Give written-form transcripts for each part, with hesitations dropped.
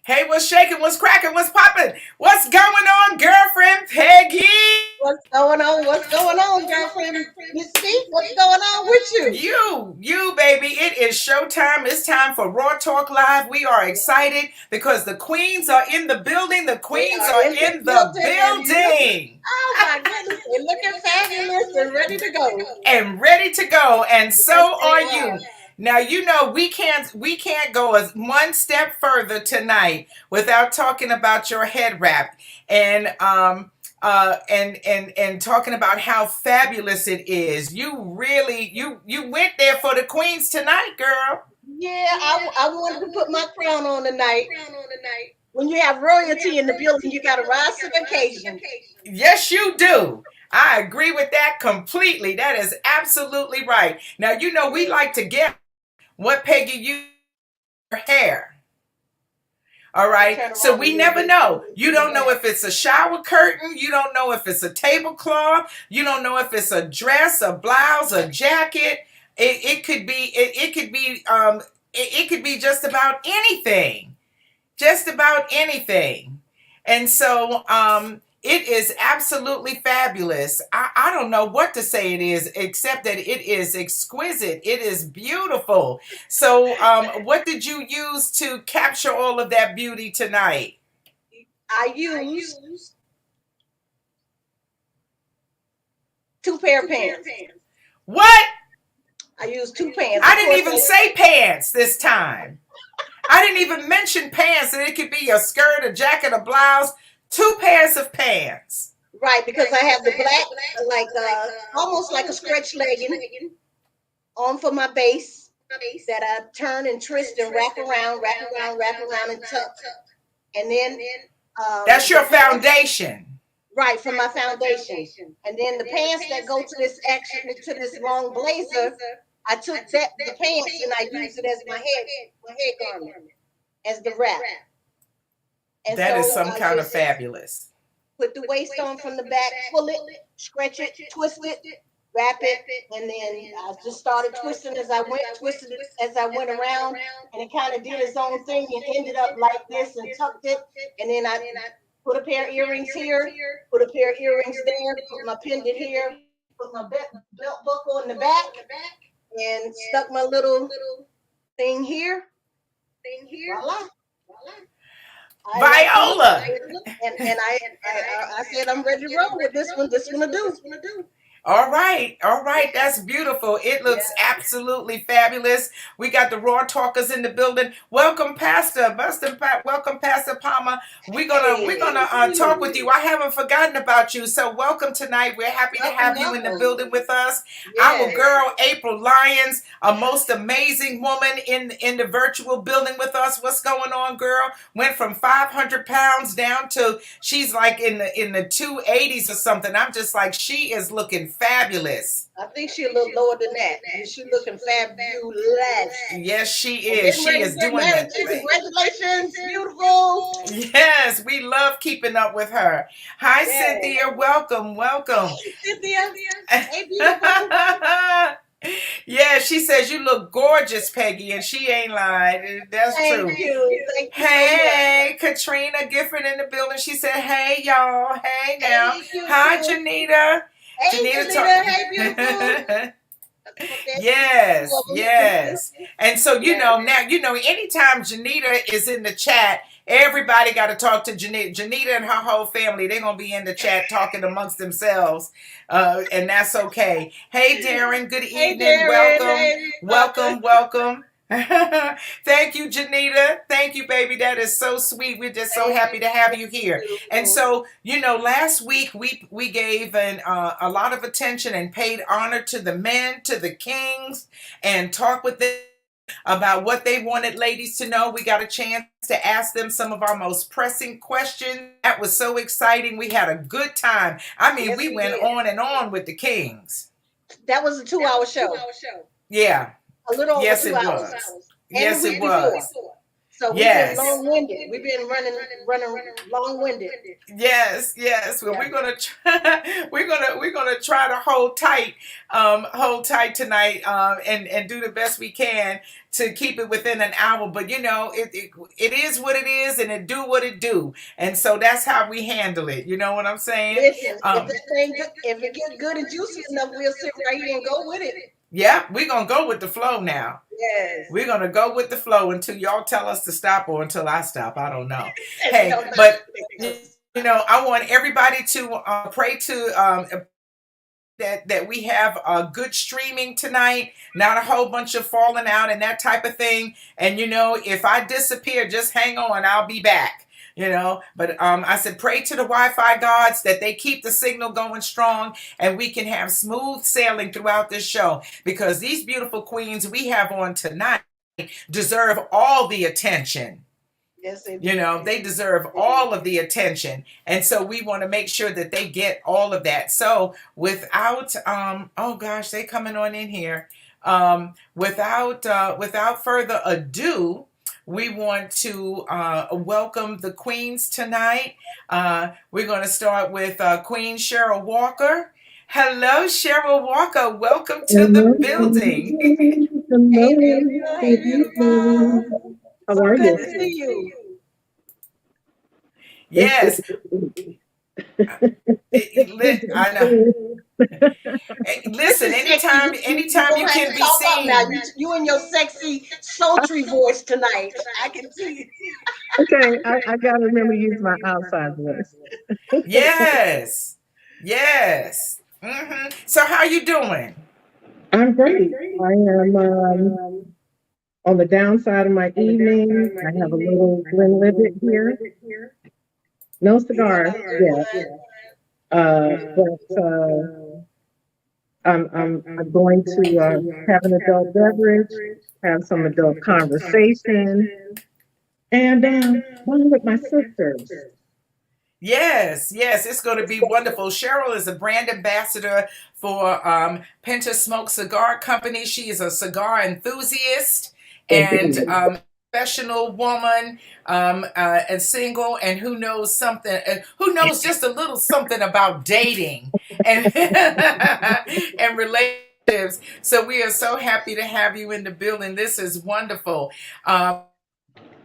Hey, what's shaking? What's cracking? What's popping? What's going on, girlfriend Peggy? What's going on? What's going on, girlfriend? Missy, what's going on with you? You, baby. It is showtime. It's time for Raw Talk Live. We are excited because the queens are in the building. The They queens are are in the in the building and looking, building oh my goodness, they're looking fabulous and ready to go. and ready to go. And Yes, so they are are. you. Now you know we can't go as one step further tonight without talking about your head wrap and talking about how fabulous it is. You really you went there for the queens tonight, girl. Yeah, I wanted to put my crown on tonight. When you have royalty in the building, you got to rise to the occasion. Yes, you do. I agree with that completely. That is absolutely right. Now you know we like to get what Peggy used her hair. All Let me right. turn So around a we little never bit so you know. can You see the don't know back. if it's a shower curtain. You don't know if it's a tablecloth. You don't know if it's a dress, a blouse, a jacket. It could be it could be just about anything. Just about anything. And so it is absolutely fabulous. I don't know what to say it is except that it is exquisite. It is beautiful. So what did you use to capture all of that beauty tonight? I used two pair of pants. What? I used two pants. I Of didn't course, even say pants this time. I didn't even mention pants, and it could be a skirt, a jacket, a blouse, two pairs of pants. right, because I have the black, like almost like a stretch legging on for my base that I turn and twist and wrap around and tuck. And then That's the your pants, foundation. right, from my foundation. And then the pants that go to this actually to this long blazer, I took that the pants and I used it as my head garment, as the wrap. And That is so some I kind of just fabulous. put the waist on from the back, pull it, stretch it, twist it, wrap it, and then I just started twisting as I went, twisted it as I went around, and it kind of did its own thing and ended up like this and tucked it, and then I put a pair of earrings here, put a pair of earrings there, put my pendant here, put my belt buckle in the back, and stuck my little thing here. Voila! I like the look, Viola. and I said I'm ready to roll with this one. This one to do. All right, all right, that's beautiful. It looks Yeah. absolutely fabulous. We got the Raw Talkers in the building. Welcome, Pastor Buster. Welcome, Pastor Palmer. We're gonna Hey, talk with you. I haven't forgotten about you. So welcome tonight. We're happy to welcome, have you in the welcome. building with us. Our Yes. girl April Lyons, a most amazing woman in the virtual building with us. What's going on, girl? Went from 500 pounds down to she's like in the 280s or something. I'm just like she is looking fabulous. I think she a little lower than that. She looking fabulous. Yes, she And is. getting She ready to is get doing married that too. thing. Congratulations. Beautiful. Yes, we love keeping up with her. Hi, Yes. Cynthia. Welcome, welcome. Hey, Cynthia. Hey, beautiful. Yeah, she says you look gorgeous, Peggy, and she ain't lying. That's Thank true. you. Thank you so much. Hey, Katrina Gifford in the building. She said, "Hey, y'all. Hey now. Hey, Hi, beautiful. Janita. Hey, Janita Janita. Hey, beautiful. talk." Put that two Yes, of them, Cynthia. yes. And so Yes. now anytime Janita is in the chat, everybody got to talk to Janita. Janita and her whole family, they're gonna be in the chat talking amongst themselves, and that's okay. Hey, Darren. Good Hey, evening. Darren. Welcome, Hey, Doctor. welcome, welcome. Thank you, Janita. Thank you, baby. That is so sweet. We're just so Thank happy to have you you, here. And beautiful. so, last week we gave a lot of attention and paid honor to the men, to the kings, and talked with them about what they wanted ladies to know. We got a chance to ask them some of our most pressing questions. That was so exciting. We had a good time. I mean, Yes, we we went did. on and on with the kings. That was a 2 hour show. Yeah, A little over yes, two it hours. was. And the Yes, it week before. was. So we've been Yes. long-winded. We've been running long-winded. Yes, yes. Well, Yeah. we're gonna try, we're gonna try to hold tight tonight, and do the best we can to keep it within an hour. But it is what it is, and it do what it do, and so that's how we handle it. You know what I'm saying? Listen, Um, if it gets good and juicy enough, we'll sit right here and go with it. yeah, we're gonna go with the flow now. Yes. We're gonna go with the flow until y'all tell us to stop or until I stop. I don't know. And Hey, no, but I want everybody to pray to that we have a good streaming tonight, not a whole bunch of falling out and that type of thing. And if I disappear, just hang on, I'll be back. But I said, pray to the Wi-Fi gods that they keep the signal going strong and we can have smooth sailing throughout this show, because these beautiful queens we have on tonight deserve all the attention. yes, they They deserve all of the attention. And so we want to make sure that they get all of that. So without, oh gosh, they coming on in here. Without further ado, we want to welcome the queens tonight. We're going to start with Queen Cheryl Walker. Hello, Cheryl Walker. Welcome to the building. Hello. Hey, beautiful. How So are good to you? see you. Yes, I know. Listen, anytime you can be seen. Now you and your sexy, sultry voice tonight. I can see. Okay, I gotta remember to use my outside voice. Yes, yes. So how you doing? I'm great. I am on the downside of my evening. I have a little Glenlivet here. No cigars yet. But I'm going to have an adult beverage, have some adult conversation, and one with my sisters. Yes, it's going to be wonderful. Cheryl is a brand ambassador for Pinter Smoke Cigar Company. She is a cigar enthusiast and professional woman, and single, and who knows just a little something about dating and and relationships. So we are so happy to have you in the building. This is wonderful.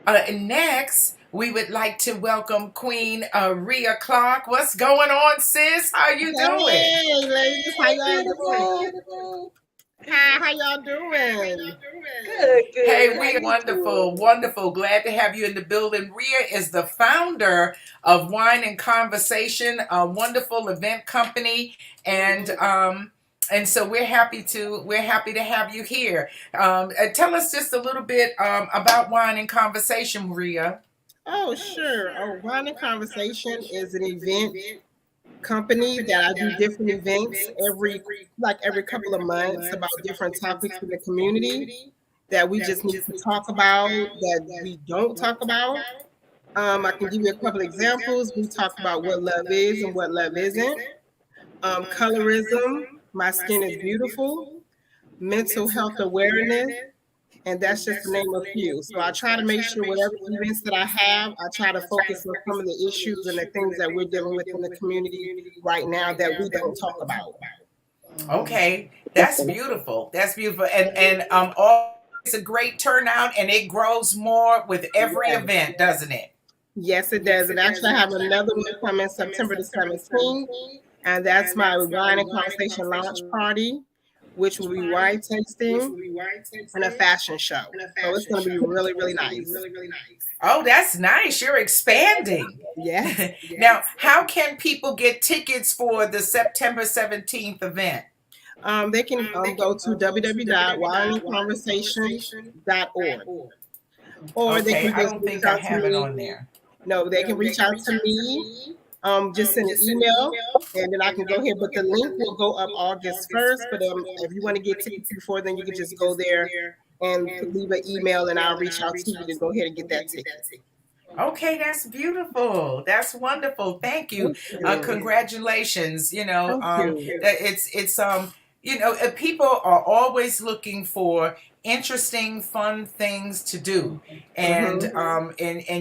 Next, we would like to welcome Queen Rhea Clark. What's going on, sis? How you doing? Hey, ladies, how y'all doing? Hi, how y'all doing? Good. Hey, How we you wonderful, doing? wonderful. Glad to have you in the building. Rhea is the founder of Wine and Conversation, a wonderful event company, and so we're happy to have you here. Tell us just a little bit about Wine and Conversation, Rhea. Oh, sure. Wine and Conversation is an event company that I do different events every couple of months about different topics in the community that we just need to talk about, that we don't talk about. I can give you a couple examples. We talk about what love is and what love isn't. Colorism, my skin is beautiful, mental health awareness, and that's just to name a few. So I try to make sure whatever events that I have, I try to focus on some of the issues and the things that we're dealing with in the community right now that we don't talk about. Okay, that's beautiful. That's beautiful, and it's a great turnout, and it grows more with every event, doesn't it? Yes, it does. And actually, I have another one coming September the 17th, and that's my Wine and Conversation launch party, which will be wine tasting and a fashion show. So it's going to be really, really nice. Oh, that's nice. You're expanding. Yeah. Now, how can people get tickets for the September 17th event? They can go to www.wineandconversation.org. Or they can I don't think I have it on there. No, they can reach out to me. Just send an email, and then I can go ahead. But the link will go up August 1st. But if you want to get tickets before then, you can just go there and leave an email, and I'll reach out to you to go ahead and get that ticket. Okay, that's beautiful. That's wonderful. Thank you. Congratulations. It's people are always looking for interesting, fun things to do, and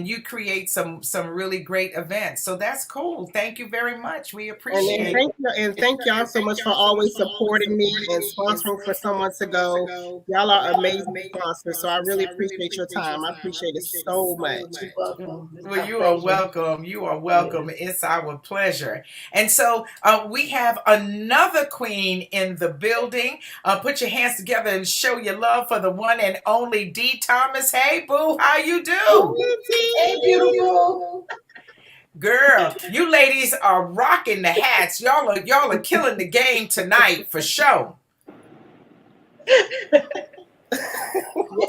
you create some really great events. So that's cool. Thank you very much. We appreciate it. Thank y'all so much for always supporting me and sponsoring for someone to go. Y'all are amazing sponsors, so I really appreciate your time. I appreciate it so much. You're welcome. It's Well, our you are pleasure. welcome. You are welcome. It's our pleasure. And so we have another queen in the building. Put your hands together and show your love for the one and only D. Thomas. Hey, boo, how you do? Hey, beautiful. Girl, you ladies are rocking the hats. Y'all are killing the game tonight for sure.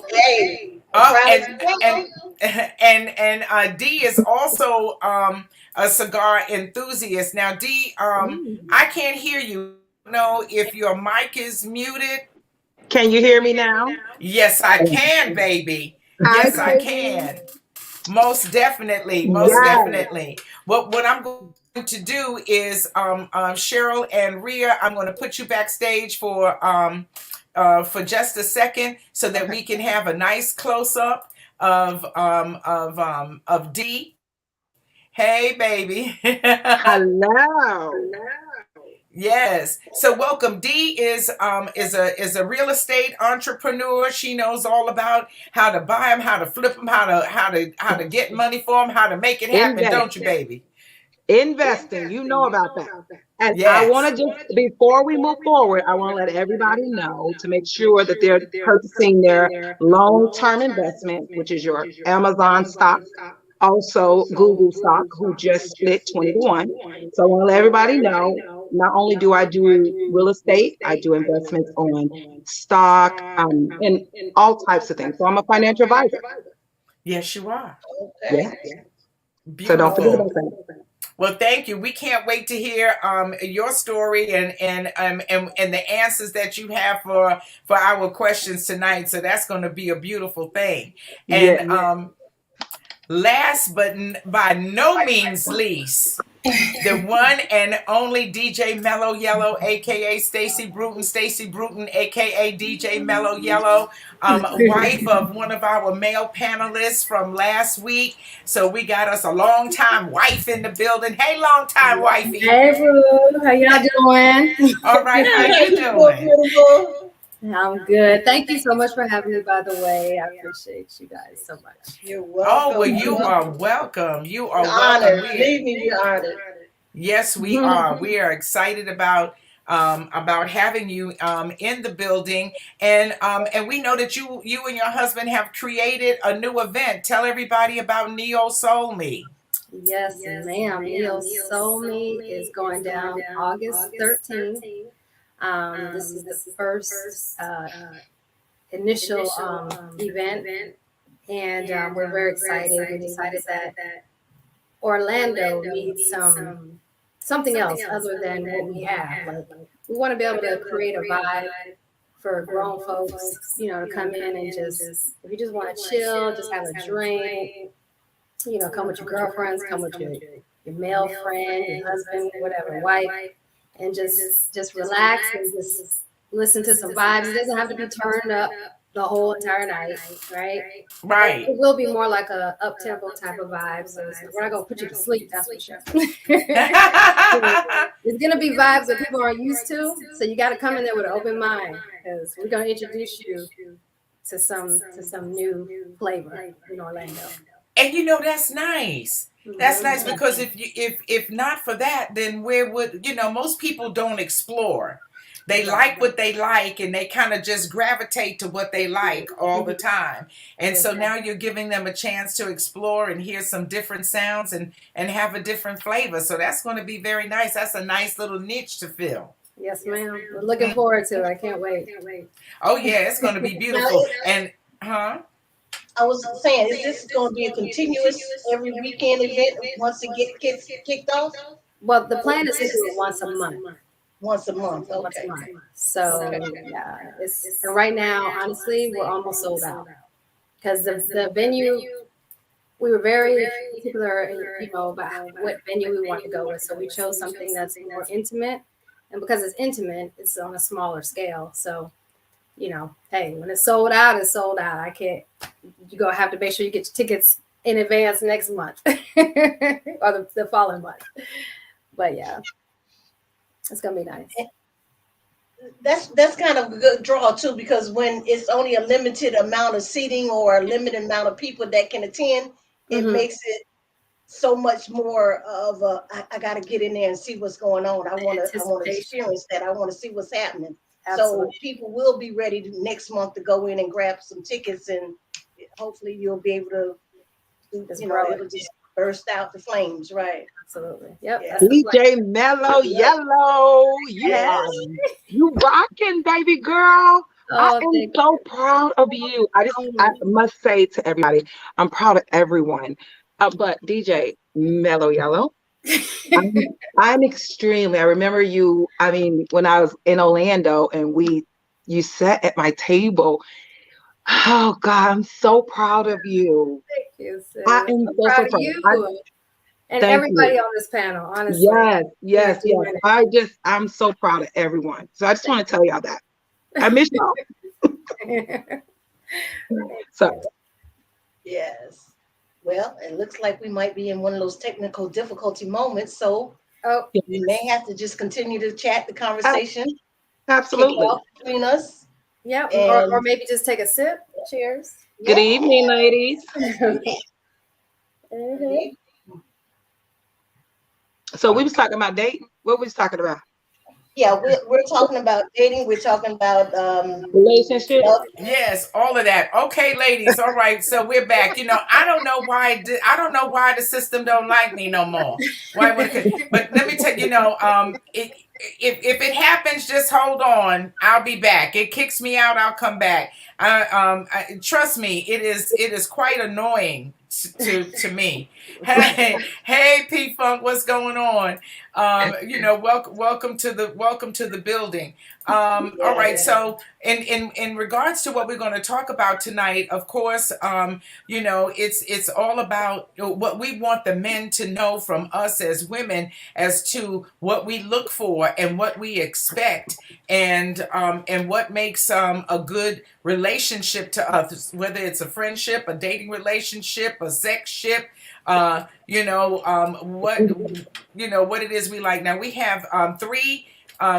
Hey. And D is also a cigar enthusiast. Now, D, I can't hear you. Know if your mic is muted. Can you hear me now? Yes, I can, baby. Yes, I can. Most definitely. Most definitely. What I'm going to do is Cheryl and Rhea, I'm going to put you backstage for just a second so that we can have a nice close up of D. Hey, baby. Hello. Yes. So welcome. Dee is a real estate entrepreneur. She knows all about how to buy them, how to flip them, how to get money for them, how to make it happen, don't you, baby? Investing, you know about that. And Yes. I want to just, before we move forward, I want to let everybody know to make sure that they're purchasing their long-term investment, which is your Amazon stock, also Google stock, who just split 20 to 1. So I want to let everybody know, not only do I do real estate, I do investments on stock, and all types of things. So I'm a financial advisor. Yes, you are. Yeah. So don't forget Beautiful. about that. Well, thank you. We can't wait to hear your story and the answers that you have for our questions tonight. So that's going to be a beautiful thing. And Yeah. last but by no means least, the one and only DJ Mellow Yellow, aka Stacy Bruton, aka DJ Mellow Yellow, wife of one of our male panelists from last week. So we got us a long time wife in the building. Hey, long time wifey. Hey, boo. How y'all doing? All right, how you doing? Beautiful. I'm good. Thank you so much for having me, by the way. I appreciate you guys so much. You're welcome. Oh, well, you are welcome. You are You're welcome. honored. Believe me, you're honored. Yes, we are. We are excited about having you in the building, and we know that you and your husband have created a new event. Tell everybody about Neo Soul Me. Yes, ma'am. Neo Soul Me is going down August 13th. This is the first initial event, and we're very excited. We decided that Orlando needs something else other than what we have. Like, we want to be able to create a vibe for grown folks, to come in and just, if you just want to chill, just have a drink, come with your girlfriends, come with your male friend, your husband, whatever, wife, and just relax and just listen to some vibes. It doesn't have to be turned up the whole entire night, right? Right. It will be more like a up-tempo type of vibe. So we're not gonna put you to sleep, that's for sure. It's gonna be vibes that people aren't used to. So you gotta come in there with an open mind, because we're gonna introduce you to some new flavor in Orlando. And that's nice. That's nice, because if not for that, then where would most people don't explore. They like what they like, and they kind of just gravitate to what they like all the time. And so now you're giving them a chance to explore and hear some different sounds and have a different flavor. So that's going to be very nice. That's a nice little niche to fill. Yes, ma'am. We're looking forward to it. I can't wait. Oh yeah, it's going to be beautiful. And I was saying, is this going to be a continuous every weekend event once it gets kicked off? Well, the plan is to do it once a month. Once a month, Once okay. a month. So yeah, and right now, honestly, we're almost sold out, because the venue, we were very particular, about what venue we wanted to go with. So we chose something that's more intimate, and because it's intimate, it's on a smaller scale. So hey, when it's sold out, it's sold out. I can't. You're gonna have to make sure you get your tickets in advance next month or the following month. But yeah, it's gonna be nice. That's kind of a good draw too, because when it's only a limited amount of seating or a limited amount of people that can attend, it Mhm. makes it so much more of a I got to get in there and see what's going on. I want to Anticipation. experience that. I want to see what's happening. Absolutely. So people will be ready next month to go in and grab some tickets, and hopefully you'll be able to, Just grow it. it'll just burst out the flames, right? Absolutely. Yep. Yeah. That's the plan. DJ Mellow Yellow, Yes. you rocking, baby girl. I Oh, am thank so proud of you. I must say to everybody, I'm proud of everyone. But DJ Mellow Yellow, I'm extremely. I remember you. I mean, when I was in Orlando and you sat at my table. Oh God, I'm so proud of you. you, sis. I am I'm so proud of proud. you and Thank everybody you. on this panel. Honestly. Yes. You're doing it. I'm so proud of everyone. So I just want to tell y'all that. I miss y'all. So Yes. Well, it looks like we might be in one of those technical difficulty moments, so Oh, we may have to just continue to chat the conversation, kick absolutely. off between us. yeah. And- Or maybe just take a sip. Cheers. Good evening, ladies. Mhm. So we was talking about dating. What we was talking about? Yeah, we're talking about dating. We're talking about Relationship. love. Yes, all of that. Okay, ladies. All right, so we're back. I don't know why. I don't know why the system don't like me no more. Why? But let me tell you. If it happens, just hold on. I'll be back. It kicks me out. I'll come back. Trust me. It is quite annoying to me. Hey, P Funk, what's going on? Welcome to the building. All right, so in regards to what we're going to talk about tonight, of course, it's all about what we want the men to know from us as women as to what we look for and what we expect, and what makes a good relationship to us, whether it's a friendship, a dating relationship, a sex ship, what it is we like. Now we have three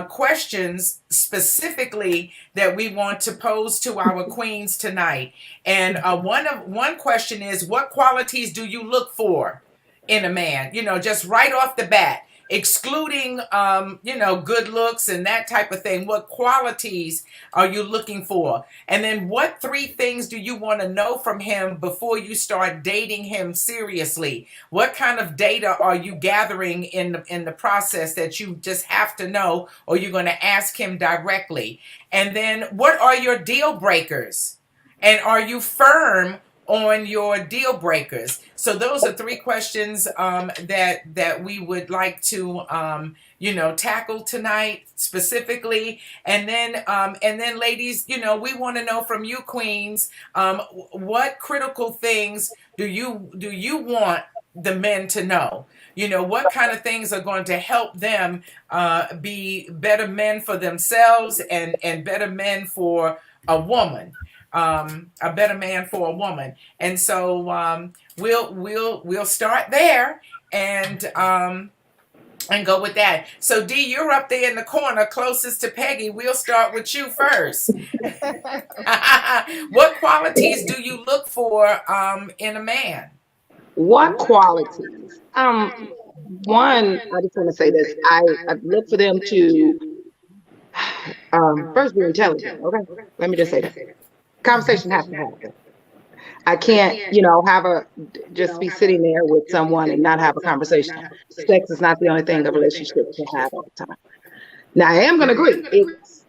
questions specifically that we want to pose to our queens tonight. And one question is, what qualities do you look for in a man? Just right off the bat, excluding good looks and that type of thing. What qualities are you looking for? And then what three things do you want to know from him before you start dating him seriously? What kind of data are you gathering in the process that you just have to know, or you're going to ask him directly? And then what are your deal breakers? And are you firm on your deal breakers? So those are three questions that we would like to tackle tonight specifically. And then ladies, we want to know from you queens, what critical things do you want the men to know? What kind of things are going to help them be better men for themselves and better men for a woman. A better man for a woman. And so we'll start there and go with that. So D, you're up there in the corner closest to Peggy. We'll start with you first. What qualities do you look for in a man? What qualities? One, I just want to say this. I look for them to first be intelligent. Okay, let me just say that. Conversation has to happen. I can't, just be sitting there with someone and not have a conversation. Sex is not the only thing a relationship can have all the time. Now, I am going to agree. It's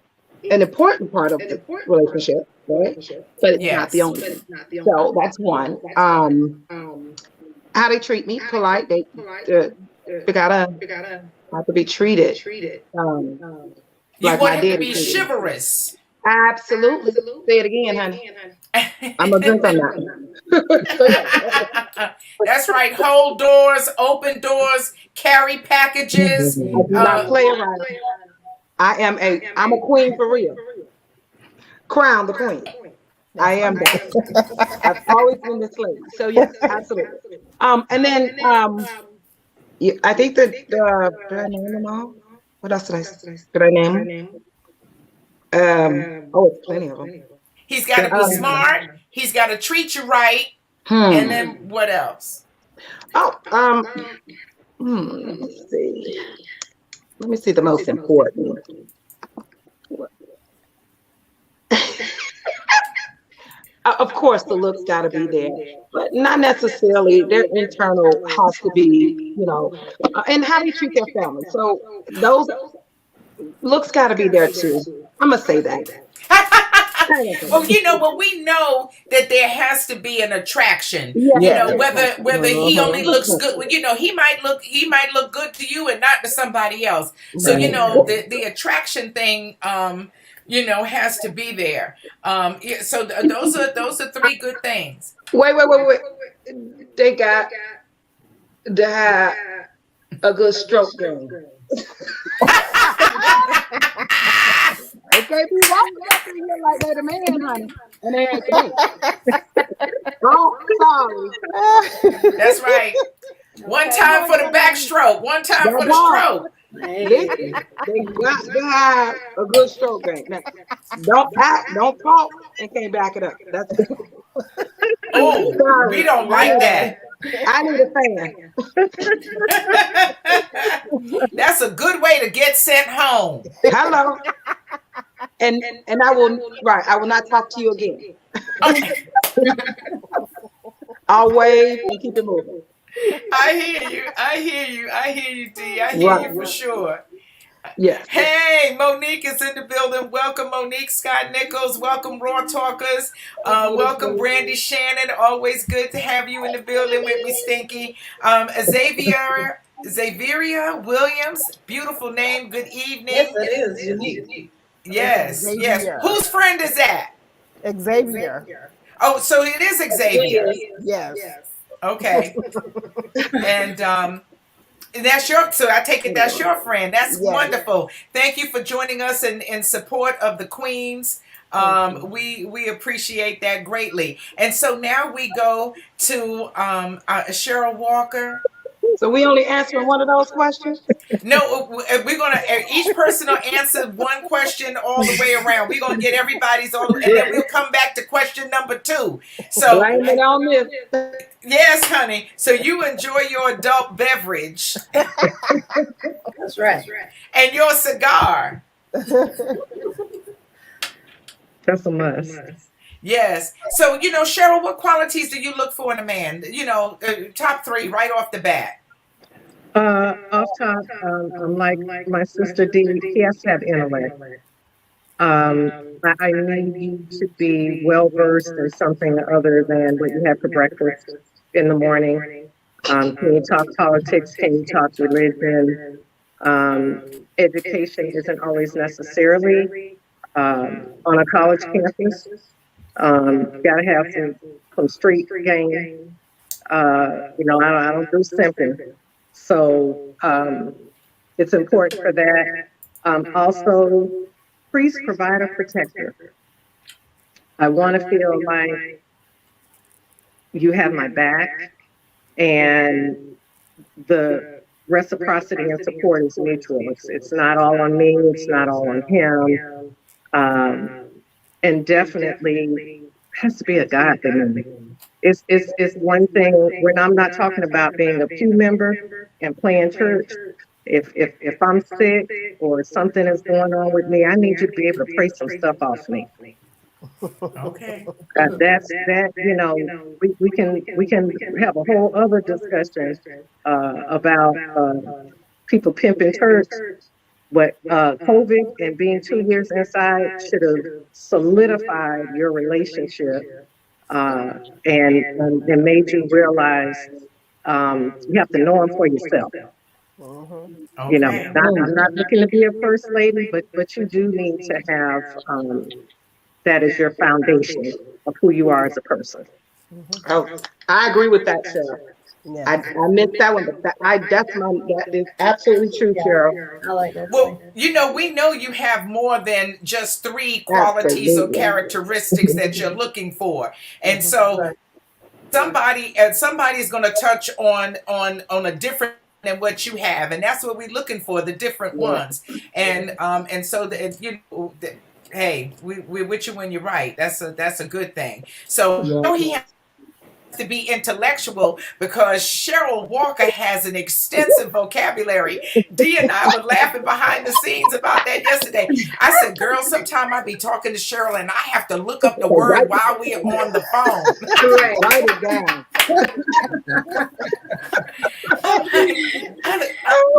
an important part of the relationship, right? But it's not the only thing. So that's one. How they treat me, polite. They gotta have to be treated. You Like want my him to daddy be treated me. chivalrous. Absolutely. Say it again, honey. I'm gonna drink on that. That's right. Hold doors, open doors, carry packages. I do not play around. I'm a queen for real. crowned the queen. I am that. I've always been this lady. So yes, absolutely. And then yeah, I think that did I name them all? What else did I name them? Oh, it's plenty of them. He's got to be smart. He's got to treat you right. And then what else? Oh, let me see. Let me see the most important. Of course, the looks got to be there, but not necessarily. Their internal has to be, and how they treat their family. So those looks got to be there too. I'm gonna say that. Well, but we know that there has to be an attraction. Yeah. Whether he only looks good, he might look good to you and not to somebody else. So the attraction thing, has to be there. So those are three good things. Wait. They got to have a good stroke game. Okay, be walking up in here like they're the man, honey. And they ain't the sorry. That's right. One time for the backstroke. One time for the stroke. Listen, they got to have a good stroke game. Now, don't talk and can't back it up. That's Oh, we don't like that. I need a fan. That's a good way to get sent home. Hello. And I will not talk to you again. Okay. I'll wave and keep it moving. I hear you, D. I hear you for sure. Yes. Hey, Monique is in the building. Welcome, Monique. Scott Nichols. Welcome, Raw Talkers. Welcome, Brandy Shannon. Always good to have you in the building with me, Stinky. Xaviera Williams. Beautiful name. Good evening. Yes, it is unique. Yes. Xavier. Whose friend is that? Xavier. Oh, so it is Xavier. Yes. Okay. And so I take it that's your friend. That's wonderful. Thank you for joining us in support of the Queens. We appreciate that greatly. And so now we go to Cheryl Walker. So we only answering one of those questions? No, we're gonna each person will answer one question all the way around. We're gonna get everybody's all, and then we'll come back to question number 2. So blame it on this. Yes, honey. So you enjoy your adult beverage. That's right. And your cigar. That's a must. Yes. So, Cheryl, what qualities do you look for in a man? Top 3 right off the bat. Off top, I'm like my sister Dee. He has to have intellect. I need you to be well versed in something other than what you have for breakfast in the morning. Can you talk politics? Can you talk religion? Education isn't always necessarily on a college campus. Got to have some street game. I don't do simping. So it's important for that. Also, priest, provider, protector. I want to feel like you have my back and the reciprocity and support is mutual. It's not all on me. It's not all on him. And definitely has to be a godly member. It's one thing when I'm not talking about being a pew member and playing church. If I'm sick or something is going on with me, I need you to be able to pray some stuff off me. Okay. We can have a whole other discussion about people pimping church. But COVID and being 2 years inside should have solidified your relationship and made you realize you have to know him for yourself. Okay. Not looking to be a first lady, but you do need to have that as your foundation of who you are as a person. Oh, I agree with that, Cheryl. I missed that one, but that is absolutely true, Cheryl. I like that. Well, too. we know you have more than just three qualities or Absolutely. characteristics that you're looking for. And so somebody's going to touch on a different than what you have, and that's what we're looking for, the different ones. And so hey, we're with you when you're right. That's a good thing. So he has to be intellectual because Cheryl Walker has an extensive vocabulary. Dee and I were laughing behind the scenes about that yesterday. I said, girl, sometime I be talking to Cheryl and I have to look up the word while we are on the phone. Write it down.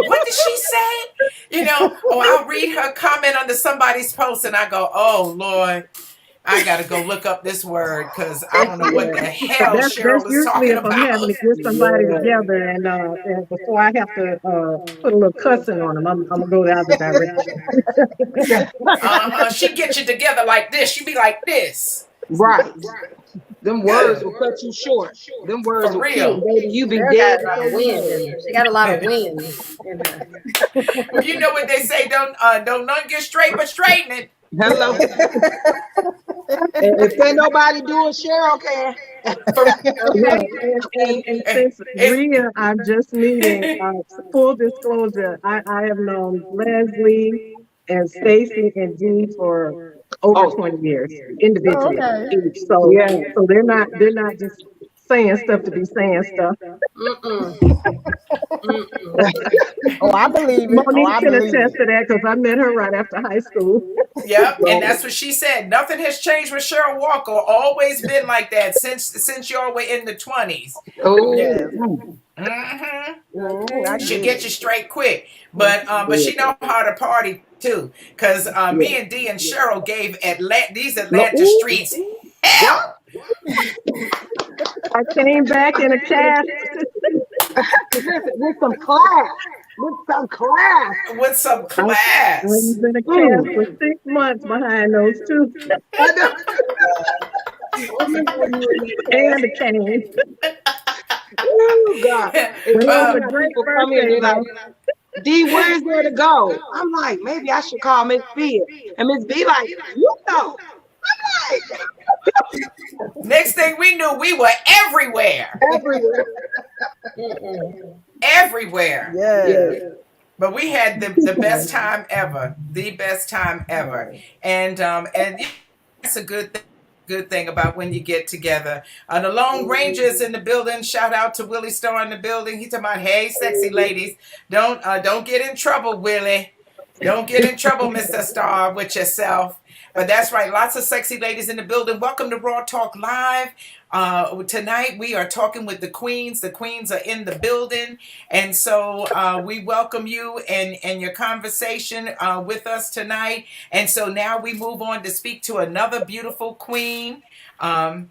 What did she say? I'll read her comment under somebody's post and I go, oh Lord, I gotta go look up this word because I don't know what the hell That's Cheryl is usually talking if I'm having about. to get somebody together, and before I have to put a little cussing on them, I'm gonna go the other direction. She get you together like this. She be like this. Right. Them words will cut you short. Them words For will real. kill you, baby. You be Sarah dead. got a lot of wind in her. She got a lot of wind in her. Well, you know what they say? Don't none get straight but straighten it. Hello. If ain't nobody doing, Cheryl can. And since Rhea, I'm just meeting, full disclosure, I have known Leslie and Stacy and Dee for over 20 years individually. Okay. So they're not just saying stuff to be saying stuff. I believe it. Monique can attest to that because I met her right after high school. Yep, and that's what she said. Nothing has changed with Cheryl Walker. Always been like that since y'all were in the 20s. Oh, She'll get you straight quick, but she know how to party too. Cause me and Dee and Cheryl gave these Atlanta streets hell. I came back in a cast. with some class. With some class. I was in a cast for 6 months behind those two. And a cane. Oh God! A great birthday, though. D, where's there to go? I'm like, maybe I should call Miss B. And Miss B like, you know. I'm like, next thing we knew, we were everywhere. Everywhere. Yeah. But we had the best time ever. The best time ever. And that's a good thing about when you get together. The Lone Rangers in the building. Shout out to Willie Starr in the building. He's talking about, hey, sexy ladies, don't get in trouble, Willie. Don't get in trouble, Mr. Starr, with yourself. But that's right. Lots of sexy ladies in the building. Welcome to Raw Talk Live. Tonight we are talking with the queens. The queens are in the building. And so we welcome you and your conversation with us tonight. And so now we move on to speak to another beautiful queen, the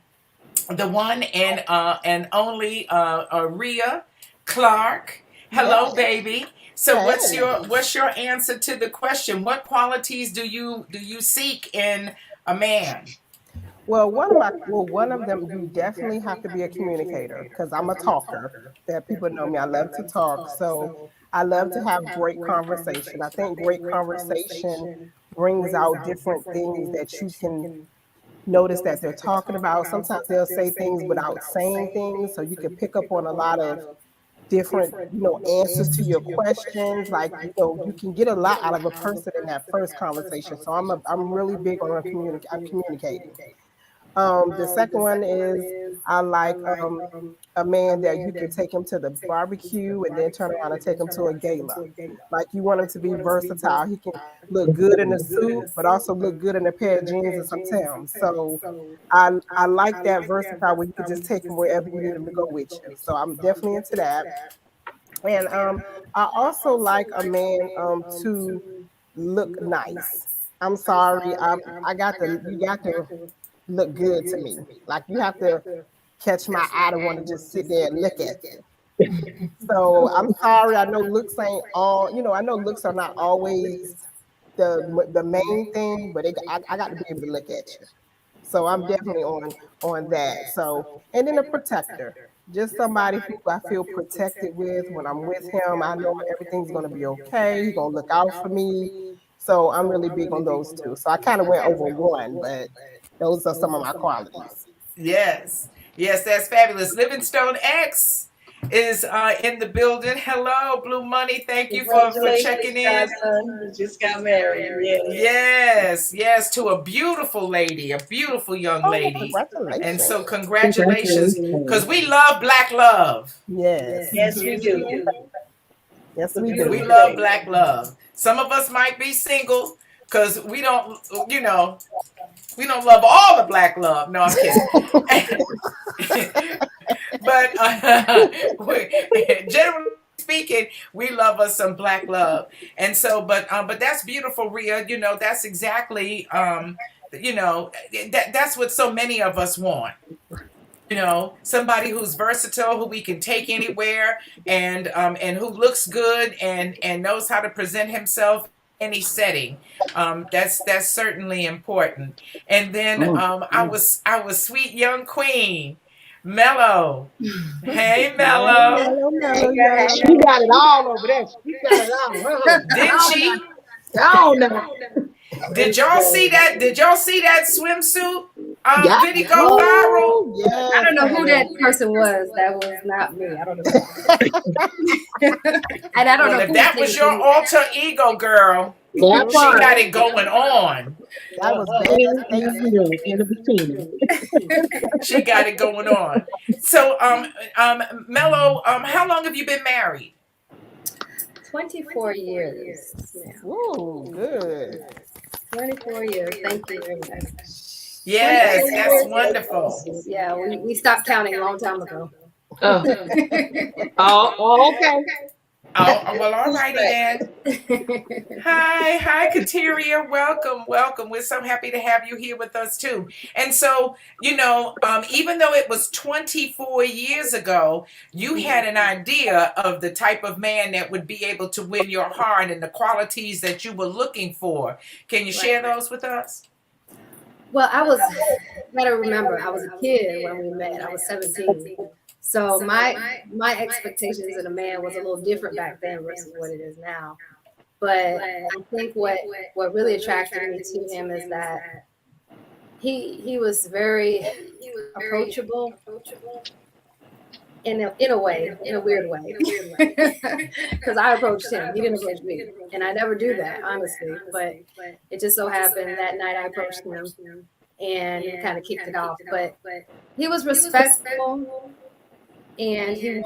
one and only Rhea Clark. Hello, baby. So what's your answer to the question? What qualities do you seek in a man? Well, one of them, you definitely have to be a communicator because I'm a talker. That people know me. I love to talk. So I love to have great conversation. I think great conversation brings out different things that you can notice that they're talking about. Sometimes they'll say things without saying things. So you can pick up on a lot of different, answers to your questions. Like, you can get a lot out of a person in that first conversation. So I'm really big on communicating. The second one is I like a man that you can take him to the barbecue and then turn around and take him to a gala. Like, you want him to be versatile. He can look good in a suit, but also look good in a pair of jeans and some Timbs. So I like that versatile where you can just take him wherever you need him to go with you. So I'm definitely into that. And I also like a man to look nice. I'm sorry, you got to look good to me. Like, you have to catch my eye to want to just sit there and look at you. So I'm sorry, I know looks ain't all, I know looks are not always the main thing, but I got to be able to look at you. So I'm definitely on that. So, and then a protector. just somebody who I feel protected with. When I'm with him, I know everything's gonna be okay. He's gonna look out for me. So I'm really big on those two. So I kind of went over one, but those are some of my qualities. Yes. Yes, that's fabulous. Livingstone X is in the building. Hello, Blue Money. Thank you for checking in. Godson just got married. Yes, to a beautiful lady, a beautiful young lady. Congratulations. And so congratulations, because we love Black love. Yes. Yes, we do. Yes, we do. We love Black love. Some of us might be single because we don't love all the Black love. No, I'm kidding. But generally speaking, we love us some Black love. And so, but that's beautiful, Rhea. That's exactly, that's what so many of us want. Somebody who's versatile, who we can take anywhere, and who looks good and knows how to present himself in any setting. That's certainly important. And then I was sweet young queen, Mello. Hey, Mello. She got it all over there. She got it all. Didn't she? Oh no. Did y'all see that? Did y'all see that swimsuit Yeah. video go viral? Yeah. I don't know who that person was. That was not me. I don't know. And I don't know Well, if who that was your alter ego, girl, That she part. got it going on. That was In the bikini. She got it going on. So, Mello, how long have you been married? 24 years. now. Ooh, good. 24 years. Thank you very much. Yes, that's wonderful. Yeah, we stopped counting a long time ago. Oh, oh, okay. Oh, well, all righty then. Hi, Kateria. Welcome. We're so happy to have you here with us too. And so, even though it was 24 years ago, you had an idea of the type of man that would be able to win your heart and the qualities that you were looking for. Can you share those with us? Well, gotta remember, I was a kid when we met. I was 17. So my expectations of a man was a little different back then versus what it is now. But I think what really attracted me to him is that he was very approachable in a way, in a weird way. Because I approached him, he didn't approach me, and I never do that, honestly. But it just so happened that night I approached him, and he kind of kicked it off. But he was respectful. And he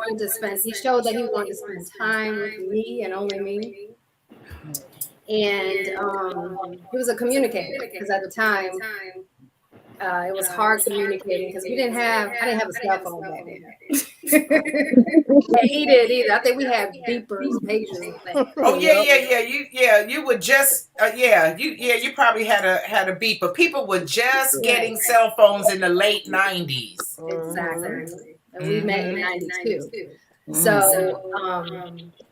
showed that he wanted to spend time with me and only me. And he was a communicator, because at the time it was hard communicating because I didn't have a cell phone back then. And he didn't either. I think we had beepers, pagers. Oh yeah. You were just you probably had a beeper. People were just getting cell phones in the late 90s. Exactly. And we met in 92. So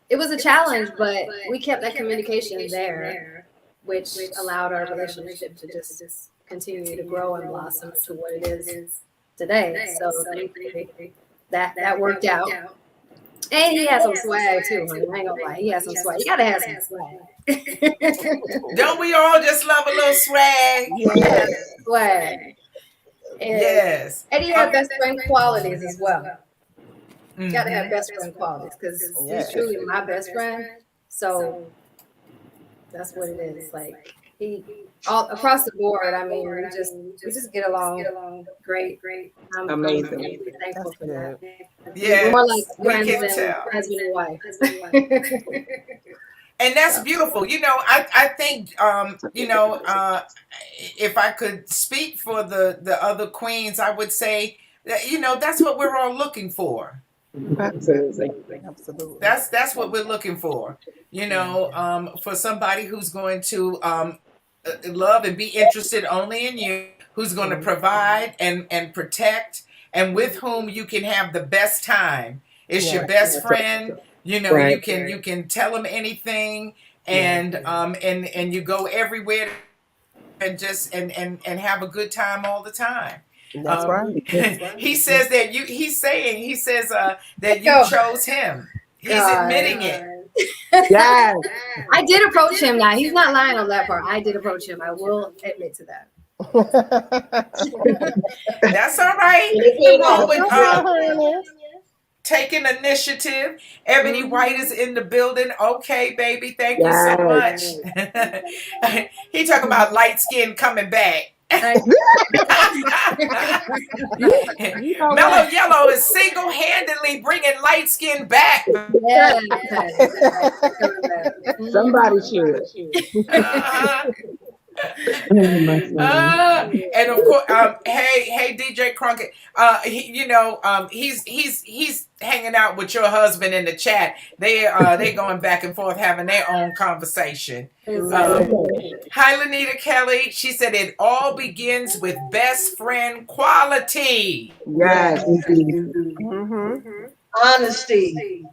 it was a challenge, but we kept that communication there, which allowed our relationship to just continue to grow and blossom to what it is today. So thankfully that worked out. And he has some swag too, honey. I ain't gonna lie. He has some swag. You gotta have some swag. Don't we all just love a little swag? Yeah, swag. And, Yes. and he had best friend qualities as well. Mhm. Gotta have best friend qualities because he's truly my best friend. So that's what it is. Like he all across the board. I mean, we just get along great. I'm Amazing. really thankful for that. Yes, More like we friends can than tell. husband and wife. And that's beautiful. I think, if I could speak for the other queens, I would say that, that's what we're all looking for. Absolutely. That's what we're looking for. For somebody who's going to love and be interested only in you, who's going to provide and protect, and with whom you can have the best time. It's your best friend. You can tell them anything, and you go everywhere and just and have a good time all the time. That's right. He says that he says that you Oh. chose him. He's God. admitting it. Yes. I did approach him now. He's not lying on that part. I did approach him. I will admit to that. That's all right. Anything Wrong else? with taking initiative. Ebony White is in the building. Okay, baby. Thank you so much. He talking about light skin coming back. Mellow Yellow is single-handedly bringing light skin back. Yeah. Somebody should. And of course, hey, DJ Cronkite. He's hanging out with your husband in the chat. They going back and forth having their own conversation. Hi, Lanita Kelly. She said it all begins with best friend quality. Yes. Honesty.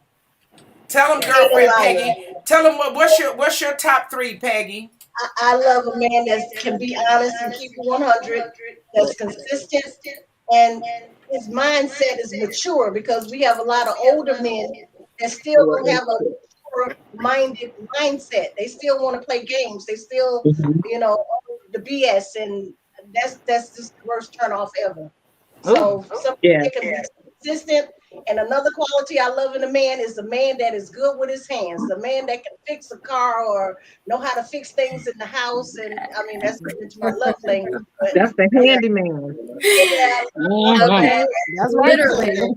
Tell them, girlfriend Peggy. Tell them what's your top 3, Peggy. I love a man that can be honest and keep it 100, that's consistent, and his mindset is mature, because we have a lot of older men that still don't have a mature-minded mindset. They still want to play games. They still, the BS, and that's just the worst turnoff ever. So somebody that can be consistent. And another quality I love in a man is a man that is good with his hands, a man that can fix a car or know how to fix things in the house. And I mean, that's my love language. But That's the handyman. yeah, That's right. Literally.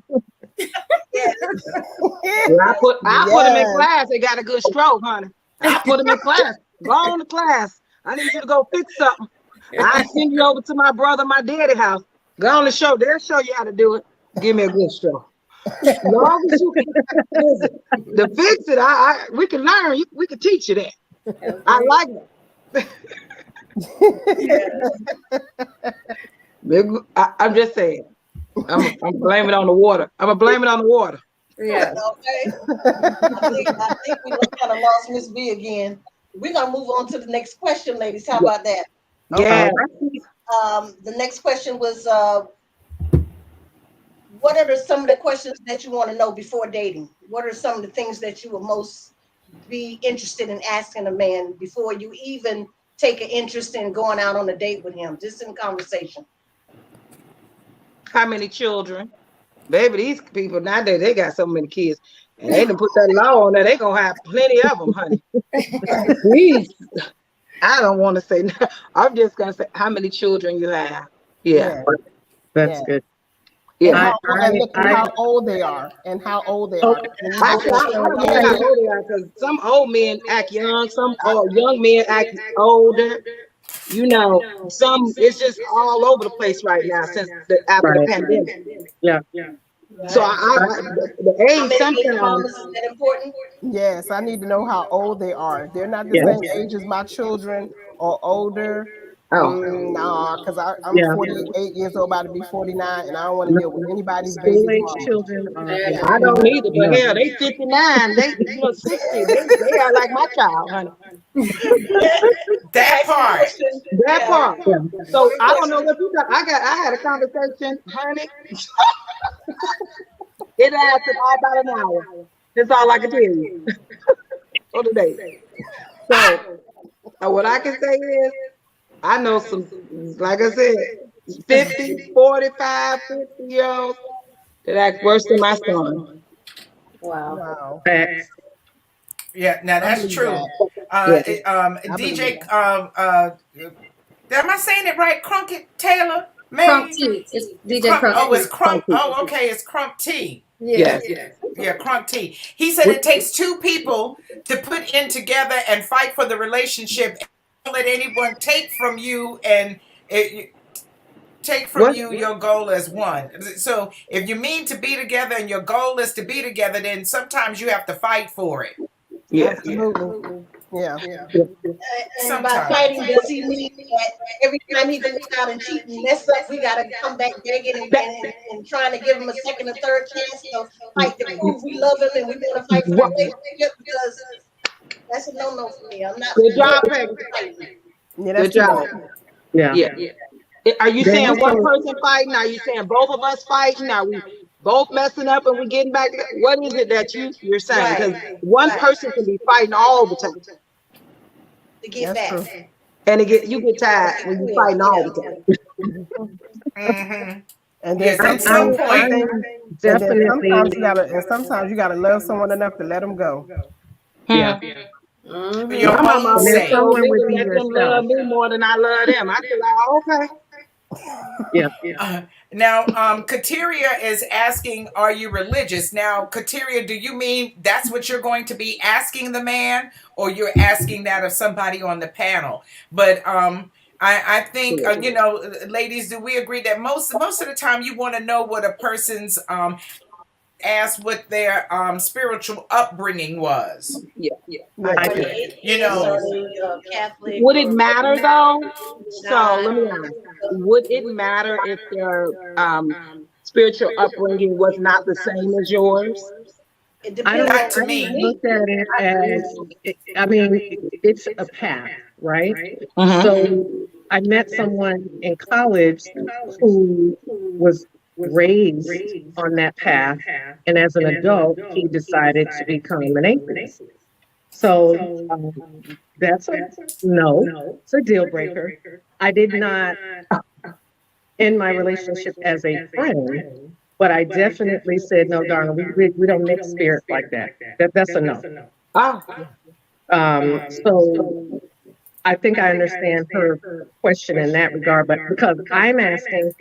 I put him in class. They got a good stroke, honey. I put him in class. Go on to class. I need you to go fix something. I send you over to my brother, my daddy house. Go on the show. They'll show you how to do it. Give me a good stroke. As long as you can to fix it, we can learn. We can teach you that. I like it. I'm just saying. I'm blaming it on the water. I'm gonna blame it on the water. Yeah. okay. I think we kind of lost Miss B again. We're gonna move on to the next question, ladies. How about that? Yeah. The next question was, what are some of the questions that you want to know before dating? What are some of the things that you would most be interested in asking a man before you even take an interest in going out on a date with him, just in conversation? How many children? Baby, these people nowadays, they got so many kids. And they done put that law on there. They gonna have plenty of them, honey. Please. I don't want to say no. I'm just gonna say how many children you have. Yeah. That's good. Yeah. And look at how old they are and how old they are. I don't know how old they are, because some old men act young, some young men act older. You know, some it's just all over the place right now since after the pandemic. Yeah. So the age sometimes. Is that important? Yes, I need to know how old they are. They're not the same age as my children or older. No, because I'm 48 years old, about to be 49, and I don't want to deal with anybody's baby School age mama. children. I don't either, but hell, they 59, they 60, they are like my child, honey. That part. That part. So I don't know what you got. I had a conversation, honey. It lasted all about an hour. That's all I can tell you. For today. So what I can say is, I know some, like I said, 50, 45, 50-year-olds that act worse than my son. Wow. Yeah, now that's true. DJ, am I saying it right? Cronkite Taylor? Crump T. It's DJ Crump. Oh, it's Crump. Oh, okay, it's Crump T. Yeah. Yeah, Crump T. He said it takes two people to put in together and fight for the relationship. Don't let anyone take from you your goal as one. So if you mean to be together and your goal is to be together, then sometimes you have to fight for it. Yeah. Absolutely. Yeah. And by fighting, does he mean that every time he goes out and cheat and mess up, we got to come back begging and trying to give him a second or third chance to fight to prove we love him and we want to fight for the relationship? Because that's a no-no for me. I'm not. Good job, Peggy. Yeah, Good job. Yeah. Are you They saying one also, person fighting? Are you saying both of us fighting? Are we both messing up and we getting back? What is it that you're saying? Because one person can be fighting all the time, To get That's back. true. and you get tired when you're fighting all the time. Mm-hmm. And then Yes, at I, some sometimes some point. things, I'm and then definitely, sometimes you gotta love someone enough to let them go. yeah. Your Mhm. My mama own And if always sake. told someone me would to be let them love yourself, me more than I love them. I said, oh, okay. yeah. Now, Kateria is asking, are you religious? Now, Kateria, do you mean that's what you're going to be asking the man, or you're asking that of somebody on the panel? But I think ladies, do we agree that most of the time you want to know what a person's ask what their spiritual upbringing was? Yeah, I Yeah. I Are agree. do. they Yes. atheist? Are they Catholic? Would it Or matter though? So let not? me ask, would it matter if their spiritual upbringing was not the same as yours? It I depends don't, Not on to I me. look at it as, I mean, it's a path, right? Mm-hmm. So I met someone in college who was raised on that path. And as an adult, he decided to become an atheist. So that's a no, it's a deal breaker. I did not end my relationship as a friend, but I definitely said, no, darling, we don't mix spirits like that. That's a no. Oh, So I think I understand her question in that regard, but because I'm asking,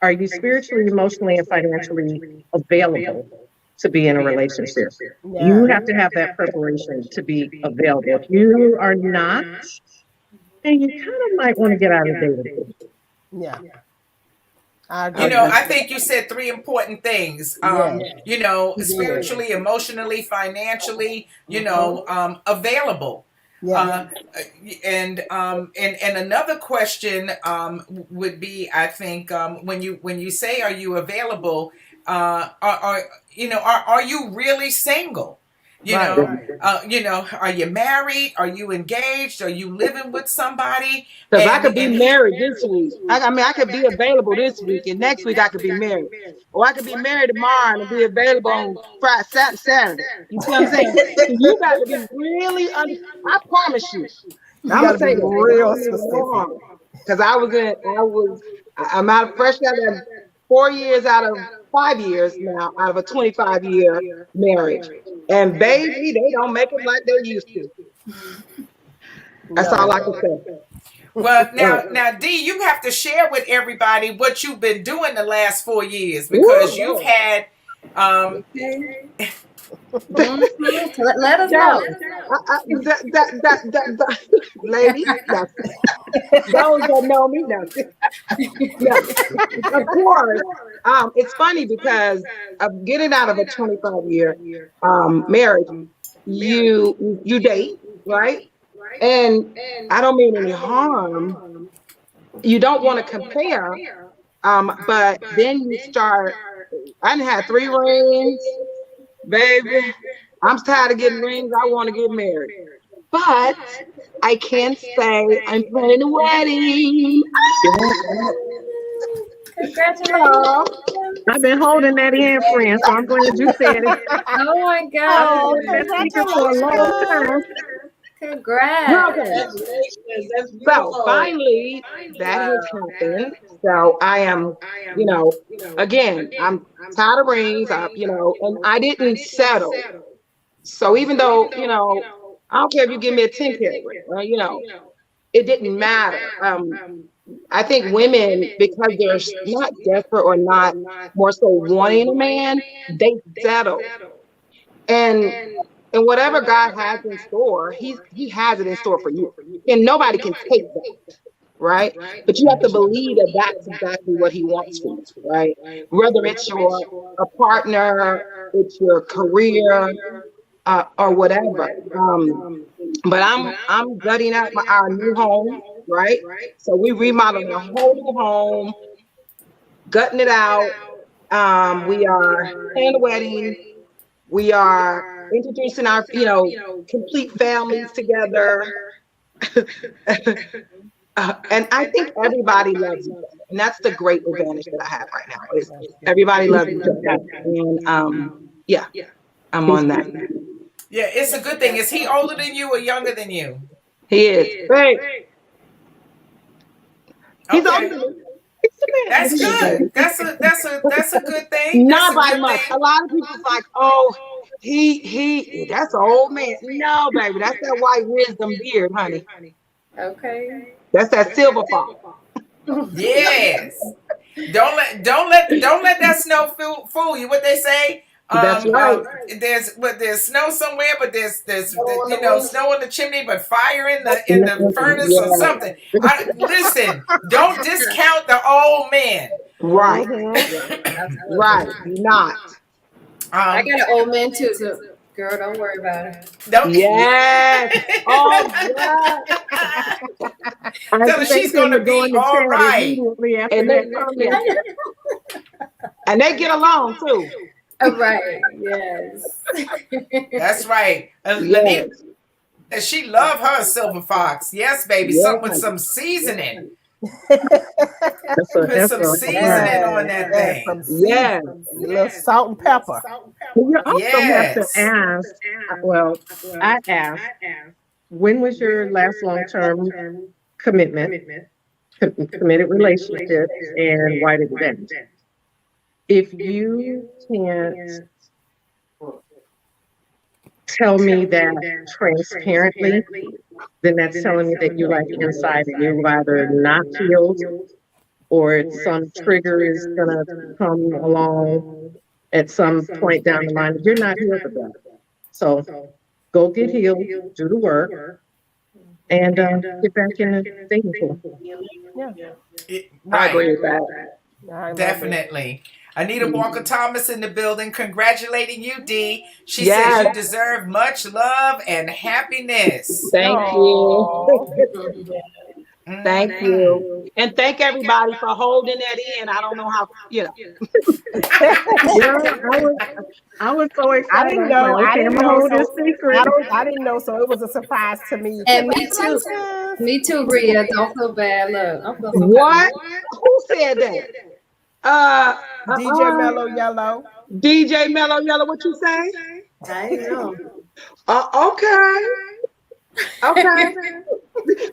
are you spiritually, emotionally, and financially available to be in a relationship? You Yeah. have to have that preparation to be available. If you are not, then you kind of might want to get out of the dating pool. Yeah. I You agree. know, I okay. think you said three important things. Yes. You did. Spiritually, emotionally, financially, Mhm. available. Yes. Uh, and another question would be, I think, when you say, "Are you available?" Are you really single? Right. Are you married? Are you engaged? Are you living with somebody? Because I And could be and married this week. I mean, I could be available this week, and next week I could be married. Or I could be married tomorrow and be available on Friday, Saturday. You see what I'm saying? So you got to be really I promise you. You I'm got to gonna be say that. I real don't mean no specific. harm. Because I'm fresh out of 4 years out of 5 years now, out of a 25-year marriage. And baby, they don't make it like they used to. That's all I No. can say. well, Right. now, D, you have to share with everybody what you've been doing the last 4 years, because you've Woo! had Mhm. Let us Girl, know. lady, no. Those that know me, no. No. Of course. It's funny because of getting out of a 25-year marriage, you date, right? And I don't mean any harm. You don't want to compare, but then you start. I done had 3 rings, baby. I'm tired of getting rings. I want to get married. But I can say I'm planning a wedding. Congratulations. Oh, I've been holding that in, friend, so I'm glad you said it. Oh my I've been God. holding that secret for a long time. Congrats. okay. Congratulations. That's So beautiful. finally, that Wow. has happened. So I am, again, I'm tired of rings. And I didn't settle. So even though, I don't care if you give me a 10-carat ring, right? It didn't matter. I think women, because they're not desperate or not more so wanting a man, they settle. And and whatever God has in store, he has it in store for you. And nobody can take that, right? But you have to believe that that's exactly what he wants for you, right? Whether it's a partner, it's your career, or whatever. But I'm gutting out our new home, right? So we remodeling a whole new home, gutting it out. We are planning a wedding. We are introducing our, complete families together. And I think everybody loves each other. And that's the great advantage that I have right now is everybody loves each other. And yeah, I'm on that. Yeah, it's a good thing. Is he older than you or younger than you? He is. Hey, he's Okay. older than me. He's the man. That's good. That's a good thing. That's Not a by good much. thing. A lot of people's like, oh, that's an old man. No, baby, that's that white wisdom beard, honey. Okay. That's that silver fox. Yes. Don't let that snow fool you. What they say? That's right. There's snow somewhere, but there's snow in the chimney, but fire in the furnace or Yeah. something. Listen, don't discount the old man. Right. Absolutely. Right. Not. I got an old man too, so girl, don't worry about it. Don't. Yes. Oh, yes. Tell her she's gonna be all right. And they get along too. Right. Yes. That's right. Yes. And she love her silver fox. Yes, baby. Yes. Something with some seasoning. That's Put some seasoning on that thing. Yes. A little salt and pepper. You also have Yes. to ask, well, I asked, when was your last long-term commitment, committed relationship, and why did it end? If you can't tell me that transparently, then that's telling me that you like inside and you're either not healed or some trigger is gonna come along at some point down the line. You're not healed with that. So go get healed, do the work, and get back in the dating pool. I agree Right. with that. Definitely. Anita Walker Thomas in the building, congratulating you, Dee. She Yes. says you deserve much love and happiness. Thank you. Thank you. And thank everybody for holding that in. I don't know how, Yeah, I was so excited. I didn't know. I didn't know. Hold this So secret. I didn't know. So it was a surprise to me. And me too. Me too, Bria. Don't feel bad. Look, I feel so What? Who said that? DJ Mellow Yellow. DJ Mellow Yellow, what you say? bad. I know. Okay. Okay.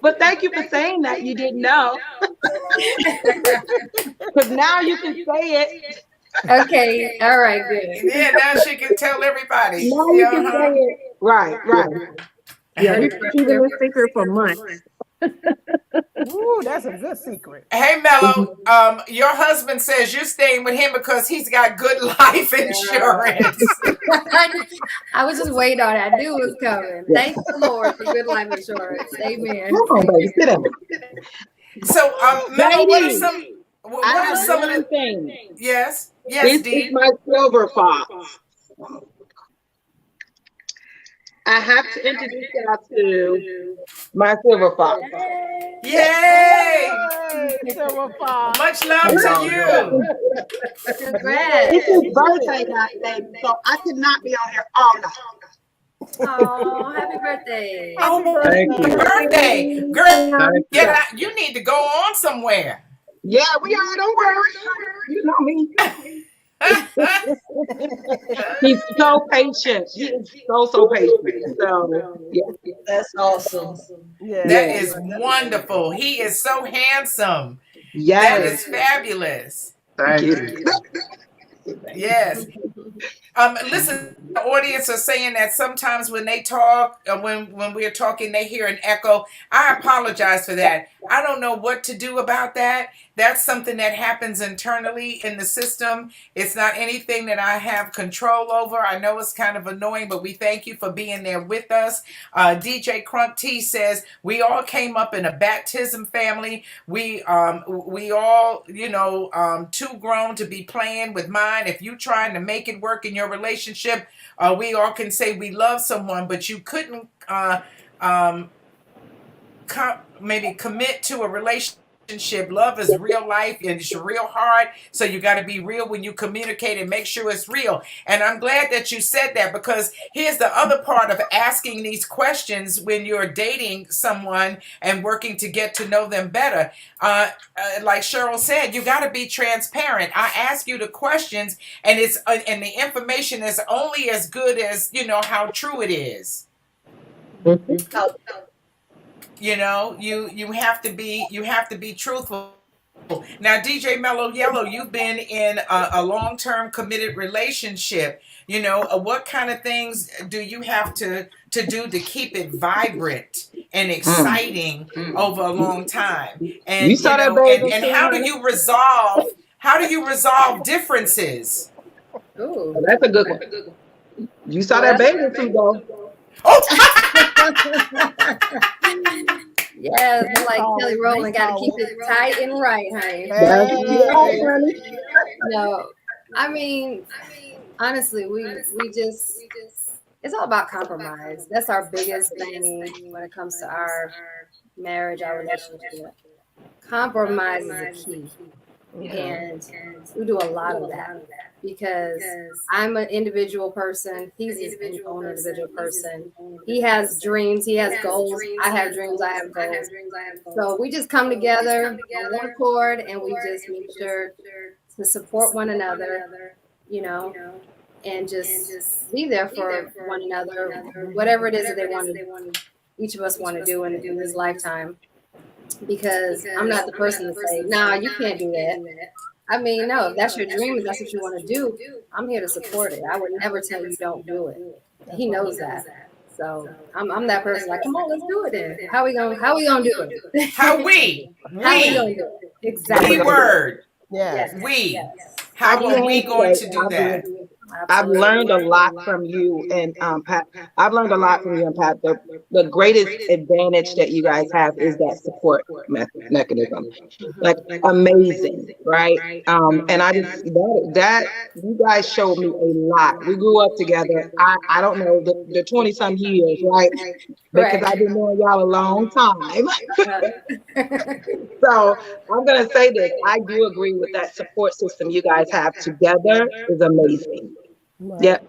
But thank you for saying that. You didn't know. Because now you can say it. Okay. All right. Good. Yeah, now she can tell everybody. Now you can Uh-huh. say it. Right, right. Yeah, we've been keeping this secret for months. Ooh, that's a good secret. Hey, Mello, your husband says you're staying with him because he's got good life insurance. I was just waiting on it. I knew it was coming. Thank the Lord for good life insurance. Amen. Come on, baby, sit down. So, Mello, what are Ladies, some? What I are have some of one the? thing. Yes, yes, This Dee. is my silver fox. I have to introduce y'all to my silver fox. Yay! Hey, Silver Fox. Much love to you. Congrats. It's his birthday today, so I could not be on here all night. Oh, happy birthday. Oh, Thank you. birthday, girl. Thank Get you. out. You need to go on somewhere. Yeah, we are. Don't worry. You know me. He's so patient. He is so patient. So yeah. That's awesome. Yeah. That is wonderful. He is so handsome. That Yes. is fabulous. Thank you. Yes. Listen, the audience are saying that sometimes when they talk, when we're talking, they hear an echo. I apologize for that. I don't know what to do about that. That's something that happens internally in the system. It's not anything that I have control over. I know it's kind of annoying, but we thank you for being there with us. DJ Crunk T says, we all came up in a baptism family. We all, too grown to be playing with mine. If you trying to make it work in your relationship, we all can say we love someone, but you couldn't maybe commit to a relationship relationship. Love is real life and it's real hard. So you got to be real when you communicate and make sure it's real. And I'm glad that you said that, because here's the other part of asking these questions when you're dating someone and working to get to know them better. Like Cheryl said, you got to be transparent. I ask you the questions, and and the information is only as good as how true it is. Mhm. You have to be truthful. Now, DJ Mellow Yellow, you've been in a long-term committed relationship. What kind of things do you have to do to keep it vibrant and exciting over a long time? And You saw that bathing and suit, how do honey? you resolve differences? Ooh. Oh, that's a good one. You saw that bathing suit though. Yes, like Kelly Rowland, got to keep it tight and right, honey. That's right, honey. No, I mean, honestly, we just it's all about compromise. That's our biggest thing when it comes to our marriage, our relationship. Compromise is a key, and we do a lot of that because I'm an individual person. He's his own individual person. He has dreams. He has goals. I have dreams. I have goals. So we just come together on one accord, and we just make sure to support one another, and just be there for one another, whatever it is that they want to, each of us want to do in this lifetime. Because I'm not the person to say, nah, you can't do that. I mean, no, if that's your dream, if that's what you want to do, I'm here to support it. I would never tell you don't do it. He knows that. So I'm that person like, come on, let's do it then. How we gonna do it? How we gonna do it? Exactly. Keyword. Yes. We. How are we going to do that? I've learned a lot from you and Pat. I've learned a lot from you and Pat. The greatest advantage that you guys have is that support mechanism. Like amazing, right? And I just that you guys showed me a lot. We grew up together. I don't know the 20-some years, right? Because I've been knowing y'all a long time. So I'm gonna say this. I do agree with that support system you guys have together is amazing. Yeah.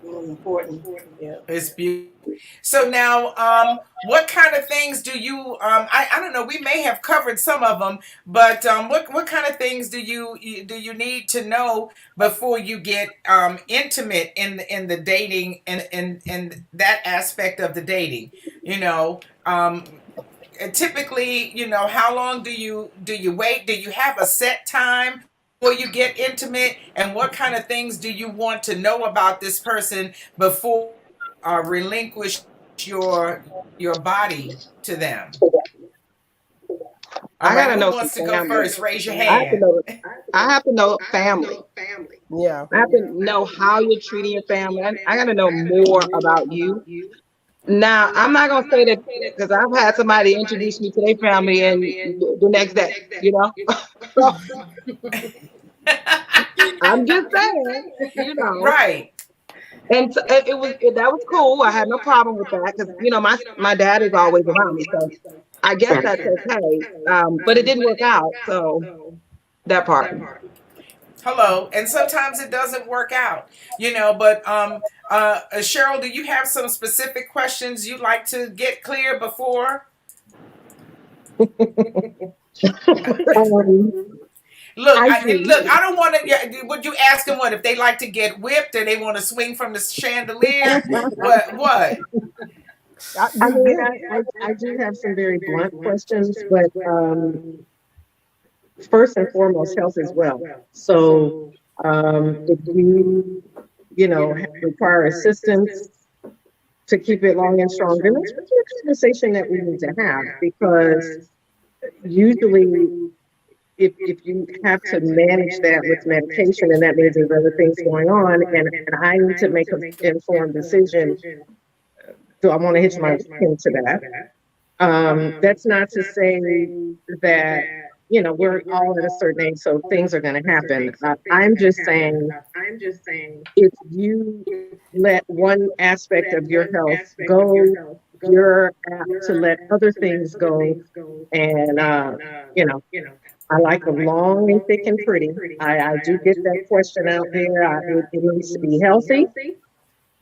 Really important. Yeah. It's beautiful. So now, what kind of things do you? I don't know. We may have covered some of them, but what kind of things do you need to know before you get intimate in the dating and that aspect of the dating? And typically, how long do you wait? Do you have a set time before you get intimate? And what kind of things do you want to know about this person before relinquish your body to them? I gotta know Who wants to some go family. first? Raise your I have to hand. know. I have to know family. Yeah. I have to know how you're treating your family. I got to know more about you. Now, I'm not going to say that because I've had somebody introduce me to their family and the next day, I'm just saying, Right. And so that was cool. I had no problem with that because, my dad is always around me. So I guess that's okay. But it didn't work out. So that part. Hello. And sometimes it doesn't work out, but Cheryl, do you have some specific questions you'd like to get clear before? Look, I don't want to. Would you ask them what if they like to get whipped or they want to swing from the chandelier? What? I do have some very blunt questions, but first and foremost, health as well. So if you, require assistance to keep it long and strong, then that's really a conversation that we need to have, because usually if you have to manage that with medication, and that means there's other things going on, and I need to make an informed decision. So I want to hitch my pin to that. That's not to say that, we're all at a certain age, so things are going to happen. I'm just saying, if you let one aspect of your health go you're apt to let other things go. And, you know, I like them long and thick and pretty. I do get that question out there. It needs to be healthy.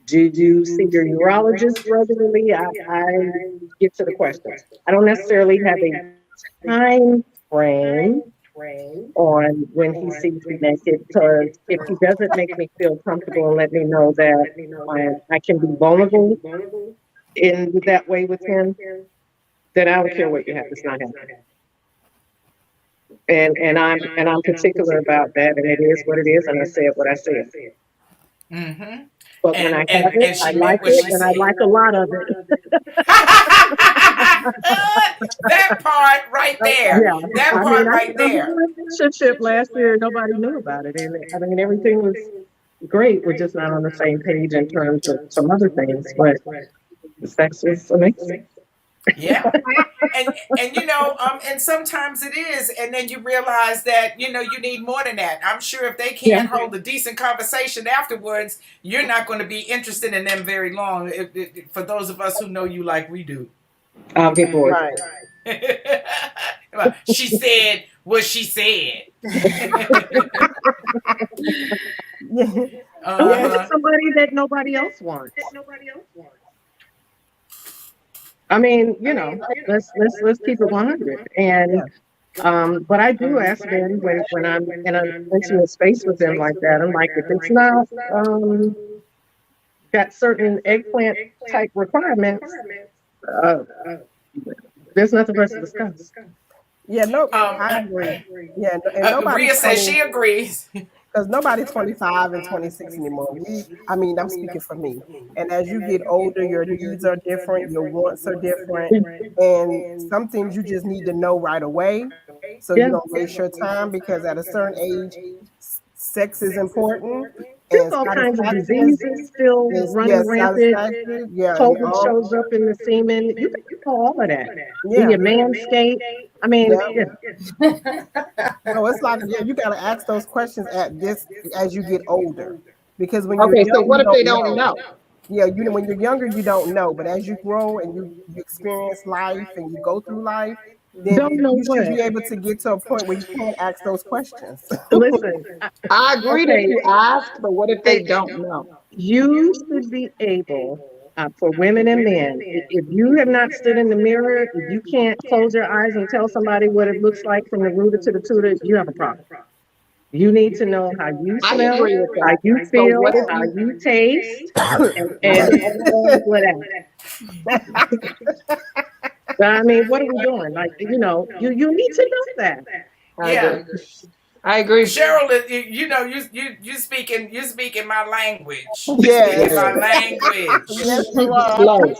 Do you see your neurologist regularly? I get to the questions. I don't necessarily have a time frame on when he sees me naked, because if he doesn't make me feel comfortable and let me know that I can be vulnerable in that way with him, then I don't care what you have. It's not happening. And I'm particular about that, and it is what it is, and I said what I said. Mm-hmm. But when I have it, she I meant like what it, she and I said. like a lot of it. That part right there. Yeah, That I part mean, I right was in a there. relationship last year, and nobody knew about it, and I mean, everything was great. We're just not on the same page in terms of some other things, but the sex was amazing. Yeah. And and sometimes it is, and then you realize that you need more than that. I'm sure if they Yeah, can't hold a decent conversation afterwards, you're not going to be interested in them very long. For those of us who know you like we do. I'll get bored. Right. She said what she said. And what Uh-huh. about somebody that nobody else wants? I mean, let's keep it 100. And but I do ask them when I'm in an intimate space with them like that. I'm like, if it's not got certain eggplant type requirements, uh, there's nothing for us to discuss. Yeah, no, Um, I agree. Yeah, and nobody's Rhea says she agrees. because nobody's 25 and 26 anymore. I mean, I'm speaking for me. And as you get older, your needs are different, your wants are different, and some things you just need to know right away, so you Yeah, don't waste your time. Because at a certain age, sex is important, there's and all kinds of satisfaction diseases still is running yes, rampant. satisfaction. Yeah, and COVID shows up in the semen. You can do all of that. Do yeah, your manscape? I mean, yeah. No, it's like you got to ask those questions as you get older, because when you're Okay, so young, what you if they don't don't know. know? Yeah, when you're younger, you don't know, but as you grow and you experience life and you go through life, then don't know you should what. be able to get to a point where you can't ask those questions. Listen, I agree that okay, you ask, but what if they don't know? you should be able, for women and men, if you have not stood in the mirror, if you can't close your eyes and tell somebody what it looks like from the rooter to the tutor, you have a problem. You need to know how you I smell, agree with how that. you So feel, what if how you, you taste, and all of that. I mean, what are we doing? Like, you need to know that. I Yeah. agree. I agree. Cheryl, you speaking my language. You Yes. speaking my language. Yes, you are. Slow.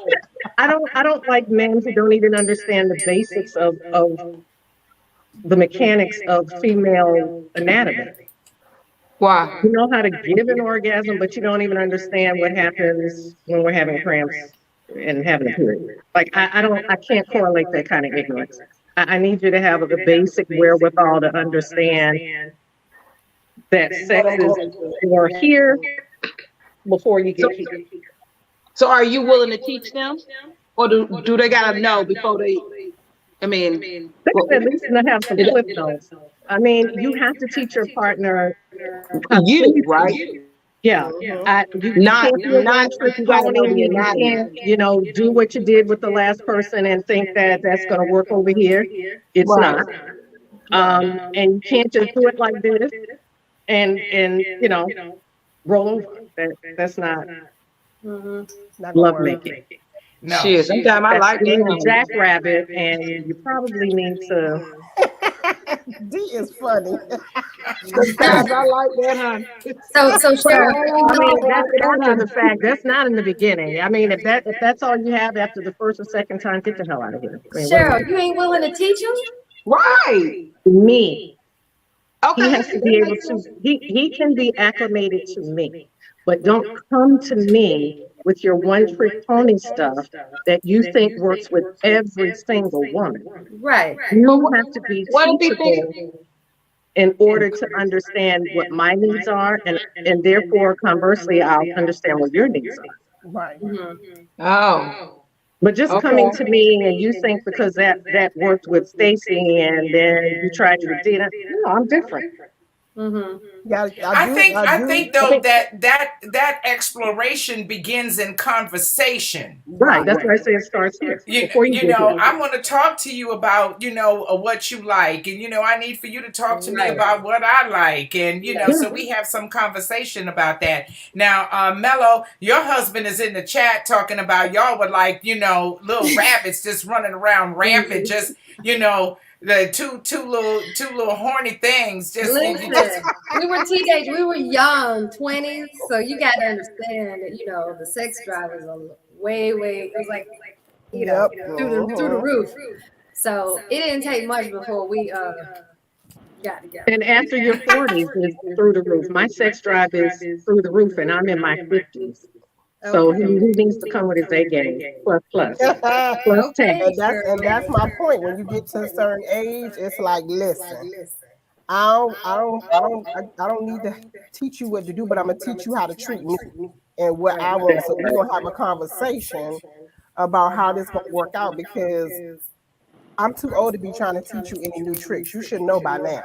I don't like men who don't even understand the basics of the mechanics of female anatomy. Why? You know how to give an orgasm, but you don't even understand what happens when we're having cramps and having a period. Like I can't correlate that kind of ignorance. I need you to have the basic wherewithal to understand that sex is for here before you get here. So are you willing to teach them? Or do they gotta know before they, I mean, They can at least have some flip notes. I mean, you have to teach your partner how to you, please right? you. Yeah, you Not can't be a one trick you gotta pony. know the You anatomy. can't, do what you did with the last person and think that that's going to work over here. It's Right. not. And you can't just do it like this and roll over. That's not Not gonna love work. making. No. Shit, sometimes I That's like being that. jackrabbit, and you probably need to. D is funny. Sometimes I like that, honey. So Cheryl, I mean, that's after the fact. That's not in the beginning. I mean, if that's all you have after the first or second time, get the hell out of here. I mean, Cheryl, you ain't willing to teach him? Right. me. Okay. He has to be able to. He can be acclimated to me, but don't come to me with your one trick pony stuff that you think works with every single woman. Right. You have to be What if he teachable thinks, in order to understand what my needs are, and therefore, conversely, I'll understand what your needs are. Right. oh, But just Okay. coming to me and you think because that worked with Stacy and then you tried to do it, no, I'm different. Mm-hmm. Yeah, I do. think though that exploration begins in conversation. Right. That's why I say it starts here before you You get know, here. I want to talk to you about, what you like. And, I need for you to talk to me Right. about what I like. And, so we have some conversation about that. Now, Mello, your husband is in the chat talking about y'all were like, little rabbits just running around rampant, just, the two little horny things. Just, Listen, we were teenage, we were young, 20s, so you got to understand that, the sex drive is way, it was like, Yep. through the roof. So it didn't take much before we got together. And after your 40s is through the roof. My sex drive is through the roof and I'm in my 50s. So he needs to come with his A game. Plus 10. And that's my point. When you get to a certain age, it's like, listen, I don't need to teach you what to do, but I'm gonna teach you how to treat me and what I want. So we're gonna have a conversation about how this gonna work out, because I'm too old to be trying to teach you any new tricks. You should know by now.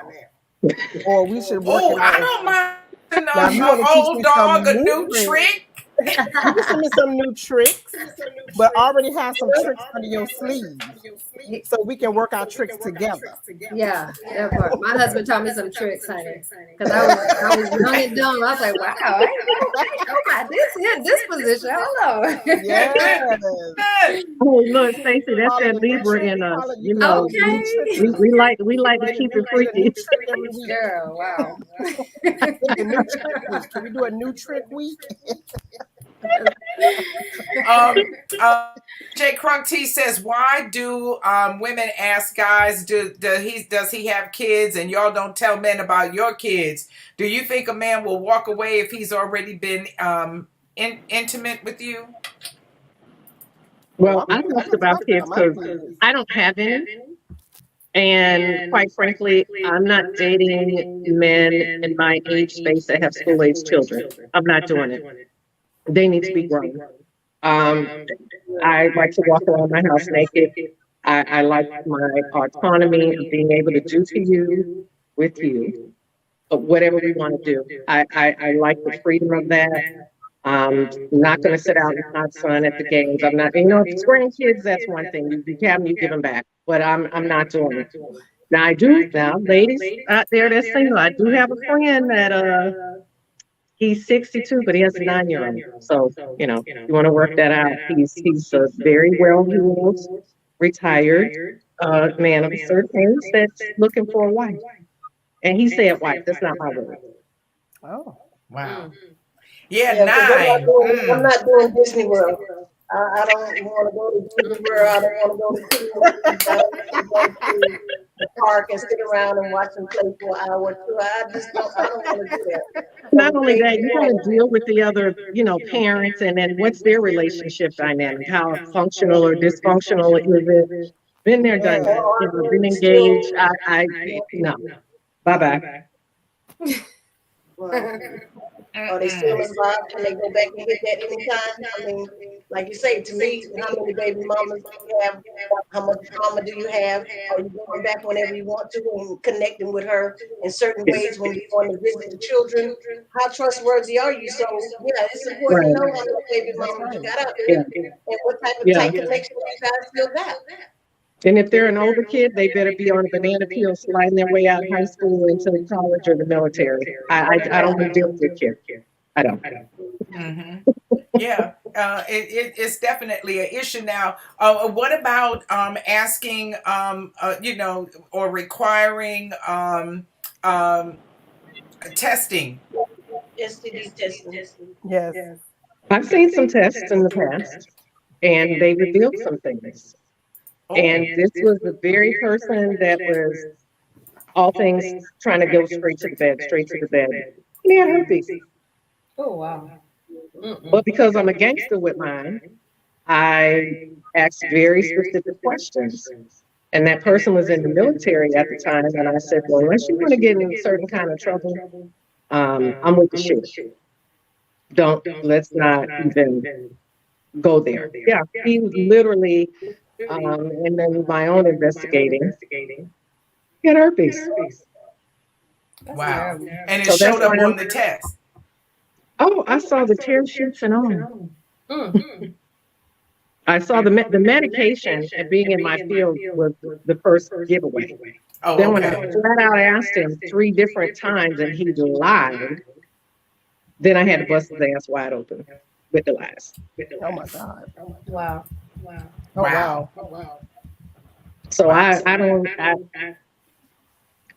Or we should work it out. I don't mind Now, if you want to teach old me dog some a new tricks, trick. you can send me some new tricks, but already have some tricks under your sleeve so we can work our tricks together. Yeah, that part. My husband taught me some tricks, honey, because I was young and dumb. I was like, wow, I know about this position. Hello. Yes. Oh, look, Stacey, that's that Libra in us. Okay. We like to keep it freaky. Girl, wow. Can we do a new trick week? Jay Crunk T says, why do women ask guys, does he have kids, and y'all don't tell men about your kids? Do you think a man will walk away if he's already been intimate with you? Well, I talked about kids because I don't have any. And quite frankly, I'm not dating men in my age space that have school-age children. I'm not doing it. They need to be grown. I like to walk around my house naked. I like my autonomy of being able to do to you, with you, whatever we want to do. I like the freedom of that. Not going to sit out in the hot sun at the games. I'm not, if it's grandkids, that's one thing. You have them, you give them back. But I'm not doing it. Now ladies out there that's single, I do have a friend that he's 62, but he has a 9-year-old. So, you want to work that out. He's a very well-heeled, retired man of a certain age that's looking for a wife. And he said wife, that's not my word. Oh. Wow. Yeah, 9. I'm not doing Disney World. I don't want to go to Disney World. I don't want to go to the park and sit around and watch them play for an hour or two. I don't want to do that. Not only that, you got to deal with the other, parents, and then what's their relationship dynamic? How functional or dysfunctional is it? Been there, done that. Been engaged. No. Bye-bye. Are they still involved? Can they go back and get that anytime? I mean, like you say, to me, how many baby mamas do you have? How much trauma do you have? Are you going back whenever you want to and connecting with her in certain ways when you're going to visit the children? How trustworthy are you? So, yeah, it's important to know how many baby mamas you got out there and what type of tight connection you guys still got. And if they're an older kid, they better be on a banana peel sliding their way out of high school into college or the military. I don't want to deal with your kid. I don't. Mm-hmm. Yeah, it's definitely an issue now. What about asking, or requiring testing? STD testing. Yes. I've seen some tests in the past, and they revealed some things. And this was the very person that was all things trying to go straight to the bed. He had herpes. Oh, wow. But because I'm a gangster with mine, I asked very specific questions. And that person was in the military at the time. And I said, well, unless you want to get in a certain kind of trouble, I'm with the shit. Let's not even go there. Yeah, he literally, and then my own investigating, he had herpes. That's Wow. terrible. And it So that's showed up why on the test. Oh, I saw the tear sheets and all. Mm. I saw the medication and being in my field was the first giveaway. Oh, Then when I okay. flat out asked him 3 different times and he lied, then I had to bust his ass wide open with the lies. Oh my God. Wow. Oh Wow. wow. So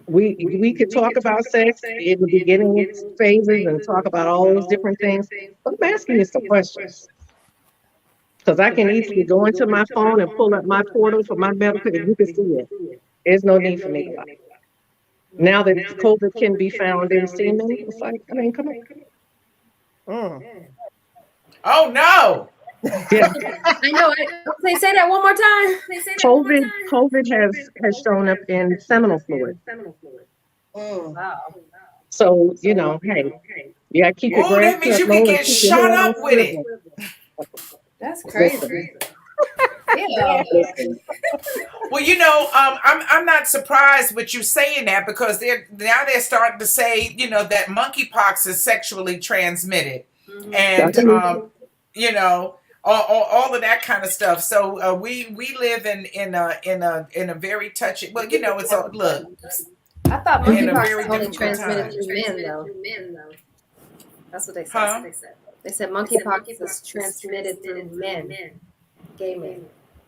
we could talk about sex in the beginning phases and talk about all those different things, but I'm asking you some questions. Because I can easily go into my phone and pull up my portal for my medical, and you can see it. There's no need for me to lie. Now that COVID can be found in semen, it's like, I mean, come on. Mm. Oh no. Yeah, I know. They say that one more time. COVID has shown up in seminal fluid. Mm. Wow. So, you know, hey, you gotta keep your Oh, grass that means cut you low can and get keep your shot head on up with it. swivel. That's Listen, crazy. Yeah. listen. Well, you know, I'm not surprised with you saying that because they're starting to say, you know, that monkeypox is sexually transmitted, Mhm. and Definitely. you know, all of that kind of stuff. So we live in a very touchy. Well, you know, it's a look I thought in a monkeypox very is only difficult transmitted time. through men, though. That's what they said. Huh? They said monkeypox is transmitted through men, gay men.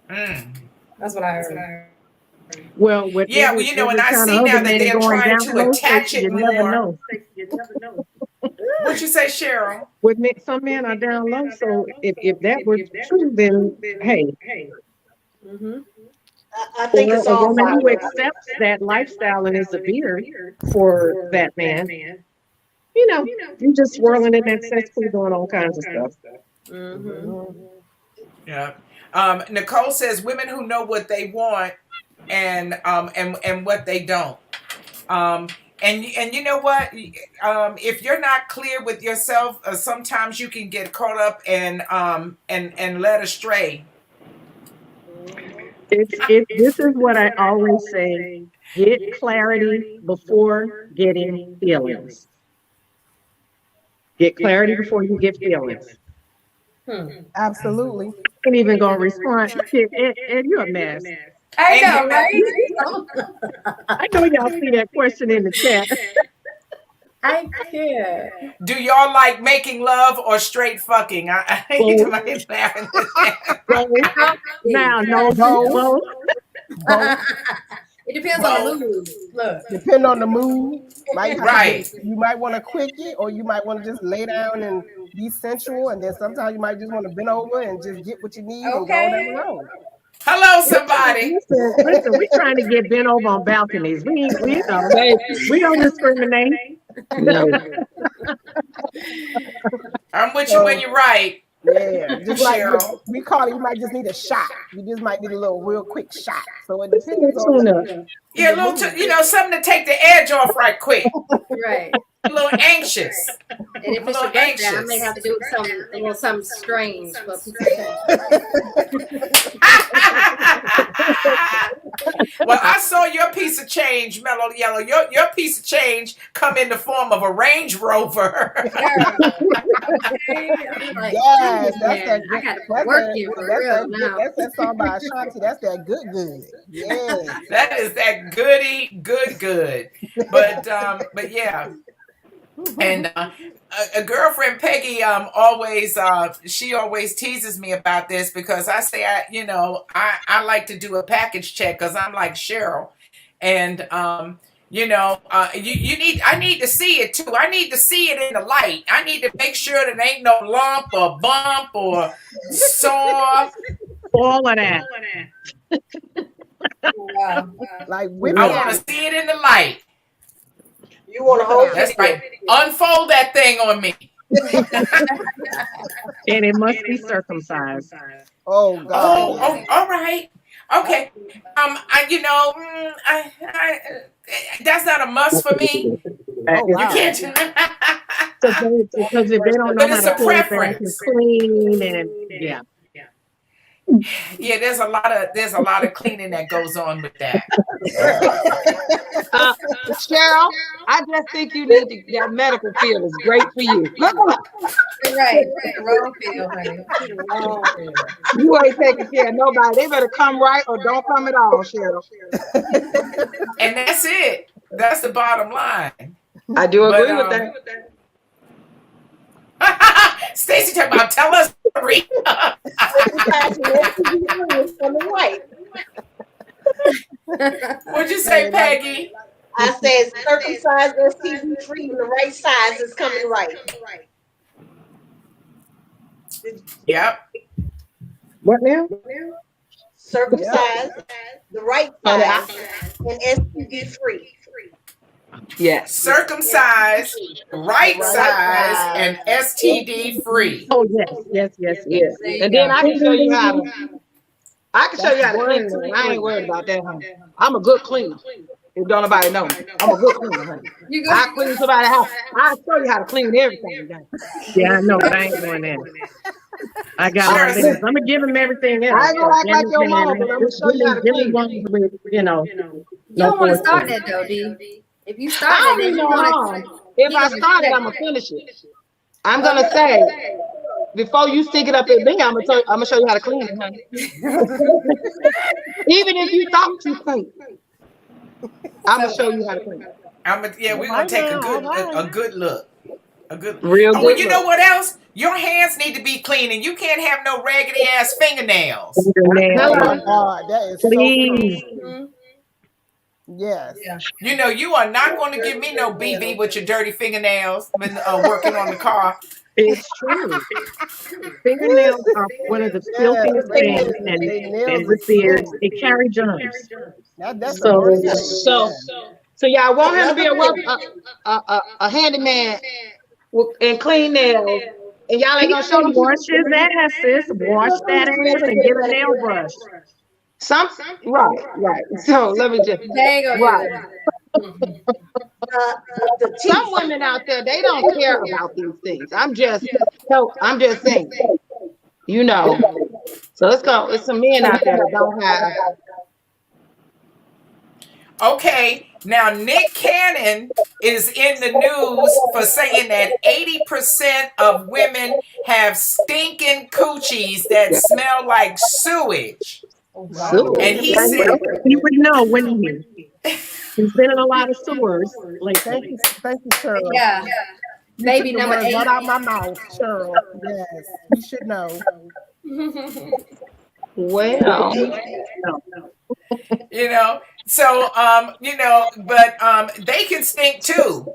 Mm. That's what I heard. Well, with Yeah, well, you know, and every I kind see of now other that man they're going trying down to those states, attach it you never more. know. What you say, Cheryl? With me, some men are down low, so if that were true, then hey, Mm-hmm. I think or it's a all woman who viral. accepts that lifestyle and is a beard for that man, you know, you just swirling in that cesspool doing all kinds of stuff. Mm-hmm. Yeah. Nicole says women who know what they want and what they don't. And you know what? If you're not clear with yourself, sometimes you can get caught up and led astray. This is what I always say: get clarity before getting feelings. Get clarity before you get feelings. Absolutely. Ain't even gonna respond. And you're a mess. I And know, you- right? I know y'all see that question in the chat. I can't. Do y'all like making love or straight fucking? I Both. somebody's laughing. Both. Now, no, both. It depends on the mood. Look. Depend on the mood. Right. You might want to quickie, or you might want to just lay down and be sensual, and then sometimes you might just want to bend over and just get what you need and go down the road. Hello, somebody. Listen, we trying to get bent over on balconies. We don't discriminate. No. I'm with you when you're right. Yeah, just like Cheryl. we call it, you might just need a shot. You just might need a little real quick shot. So it depends on Tuna. Yeah, a little, something to take the edge off right quick. Right. A little anxious. And if I'm a it's your little birthday, I anxious. may have to do a little something strange for people. Well, I saw your piece of change, Mellow Yellow. Your piece of change come in the form of a Range Rover. Like, yes, that's man, that I good. got to put work in for real now. That's that song by Ashanti. That's that good. Yeah. That is that goody good. But yeah. And a girlfriend Peggy she always teases me about this because I say I like to do a package check because I'm like Cheryl, and I need to see it too. I need to see it in the light. I need to make sure that ain't no lump or bump or sore. All of that. Wow. Like I want to see it in the light. You want to hold That's it. right. Unfold that thing on me. And it must be circumcised. Oh God. Oh, all right. Okay. That's not a must for me. Oh, You wow. can't. Because if they don't know But how it's to a pull it back and preference. clean and yeah. Yeah, there's a lot of cleaning that goes on with that. Cheryl, I just think you need to, that medical field is great for you. Good luck. Right, wrong field, honey. You ain't taking care of nobody. They better come right or don't come at all, Cheryl. And that's it. That's the bottom line. I do But, agree with that. Stacy talking about tell us. Marie. What'd you say, Peggy? I said circumcised STD free and the right size is coming right. Yep. What now? Circumcised, the right size, and STD free. Yes. Circumcised, right size, and STD free. Oh, yes. And then I can show you how to. I can show you how to clean it. I ain't worried about that, honey. I'm a good cleaner. If don't nobody know me, I'm a good cleaner, honey. I clean somebody's house. I'll show you how to clean everything. Yeah, I know, but I ain't doing that. I got all this. I'm gonna give him everything else. I ain't gonna act like your mama, but I'm gonna show you how to clean. You don't want to start that though, D. If you start I don't that, need no want harm. If I start it, I'm gonna finish it. I'm gonna say, before you stick it up at me, I'm gonna show you how to clean it, honey. Even if you thought you couldn't, I'm gonna show you how to clean it. We're gonna take a good look. A good Real good. You know what else? Your hands need to be clean, and you can't have no raggedy ass fingernails. Oh my God, that is Please. so true. Yes. You know, you are not going to give me no BB with your dirty fingernails when working on the car. It's true. Fingernails are one of the filthiest things, and with beards, they carry germs. That's So y'all want him to be a handyman and clean nails, and y'all ain't gonna show him. Wash his ass, sis. Wash that ass and get a nail brush. Right. So let me just. Right. Some women out there, they don't care about these things. I'm just saying, you know. So let's go. It's some men out there that don't have. Okay, now Nick Cannon is in the news for saying that 80% of women have stinking coochies that smell like sewage. And he said, you would know, wouldn't you? He's been in a lot of sewers lately. Thank you, Cheryl. Yeah. Baby number 8. Right out my mouth, Cheryl. Yes, you should know. Well, you know, so but they can stink too.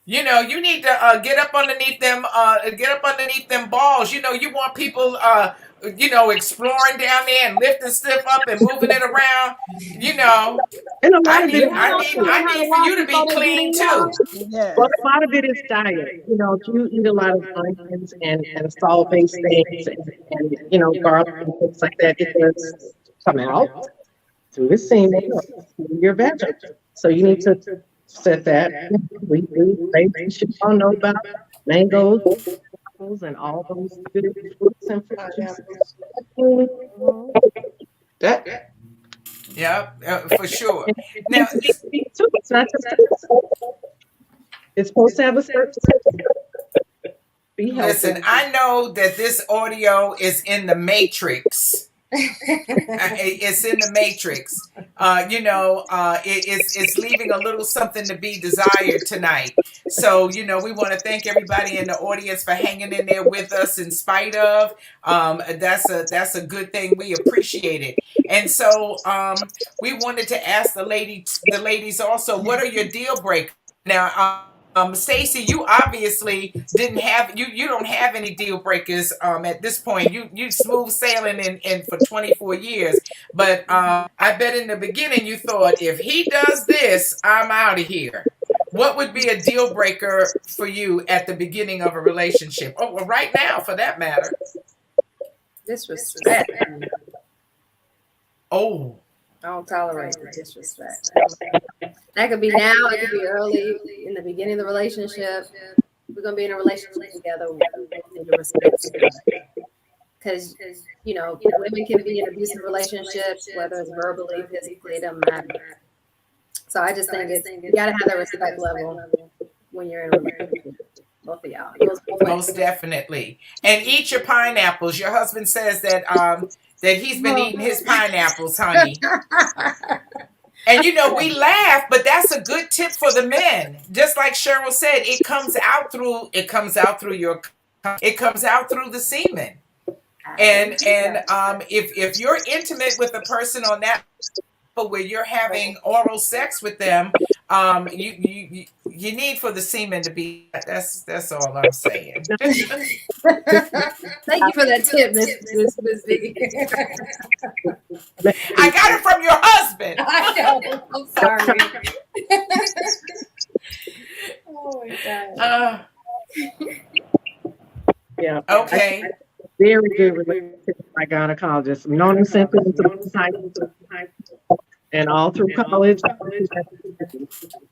You know, you need to get up underneath them balls. You know, you want people exploring down there and lifting stuff up and moving it around. You know, And a lot I of need it, for you to be clean too. Yes. well, a lot of it is diet. You know, if you eat a lot of onions and salt-based things and garlic and things like that, it does come out through the semen, through your vagina. So you need to set that. We should all know about mangoes and all those good fruits and that. Yeah, for sure. Now, it's not just it's supposed to have a certain. Be healthy. listen, I know that this audio is in the matrix. It's in the matrix. It's leaving a little something to be desired tonight. So, we want to thank everybody in the audience for hanging in there with us in spite of. That's a good thing. We appreciate it. And so we wanted to ask the ladies also, what are your deal breakers? Now, Stacy, you obviously didn't have you don't have any deal breakers at this point. You smooth sailing in for 24 years. But I bet in the beginning you thought, if he does this, I'm out of here. What would be a deal breaker for you at the beginning of a relationship? Oh, well, right now, for that matter. Disrespect. Oh. I don't tolerate the disrespect. That could be now, it could be early in the beginning of the relationship. We're gonna be in a relationship together. We need to respect each other. because women can be in abusive relationships, whether it's verbally, physically, it doesn't matter. So I just think you gotta have that respect level when you're in a relationship. Both of y'all. It goes both ways. Most definitely. And eat your pineapples. Your husband says that that he's been eating his pineapples, honey. And we laugh, but that's a good tip for the men. Just like Cheryl said, it comes out through the semen. And if you're intimate with a person on that where you're having oral sex with them, you need for the semen to be. That's all I'm saying. Thank you for that tip, Miss Vicky. I got it from your husband. I know. I'm sorry. Oh my God. Yeah. Okay. Very good relationship with my gynecologist. I've known him since he was high school. And all through college,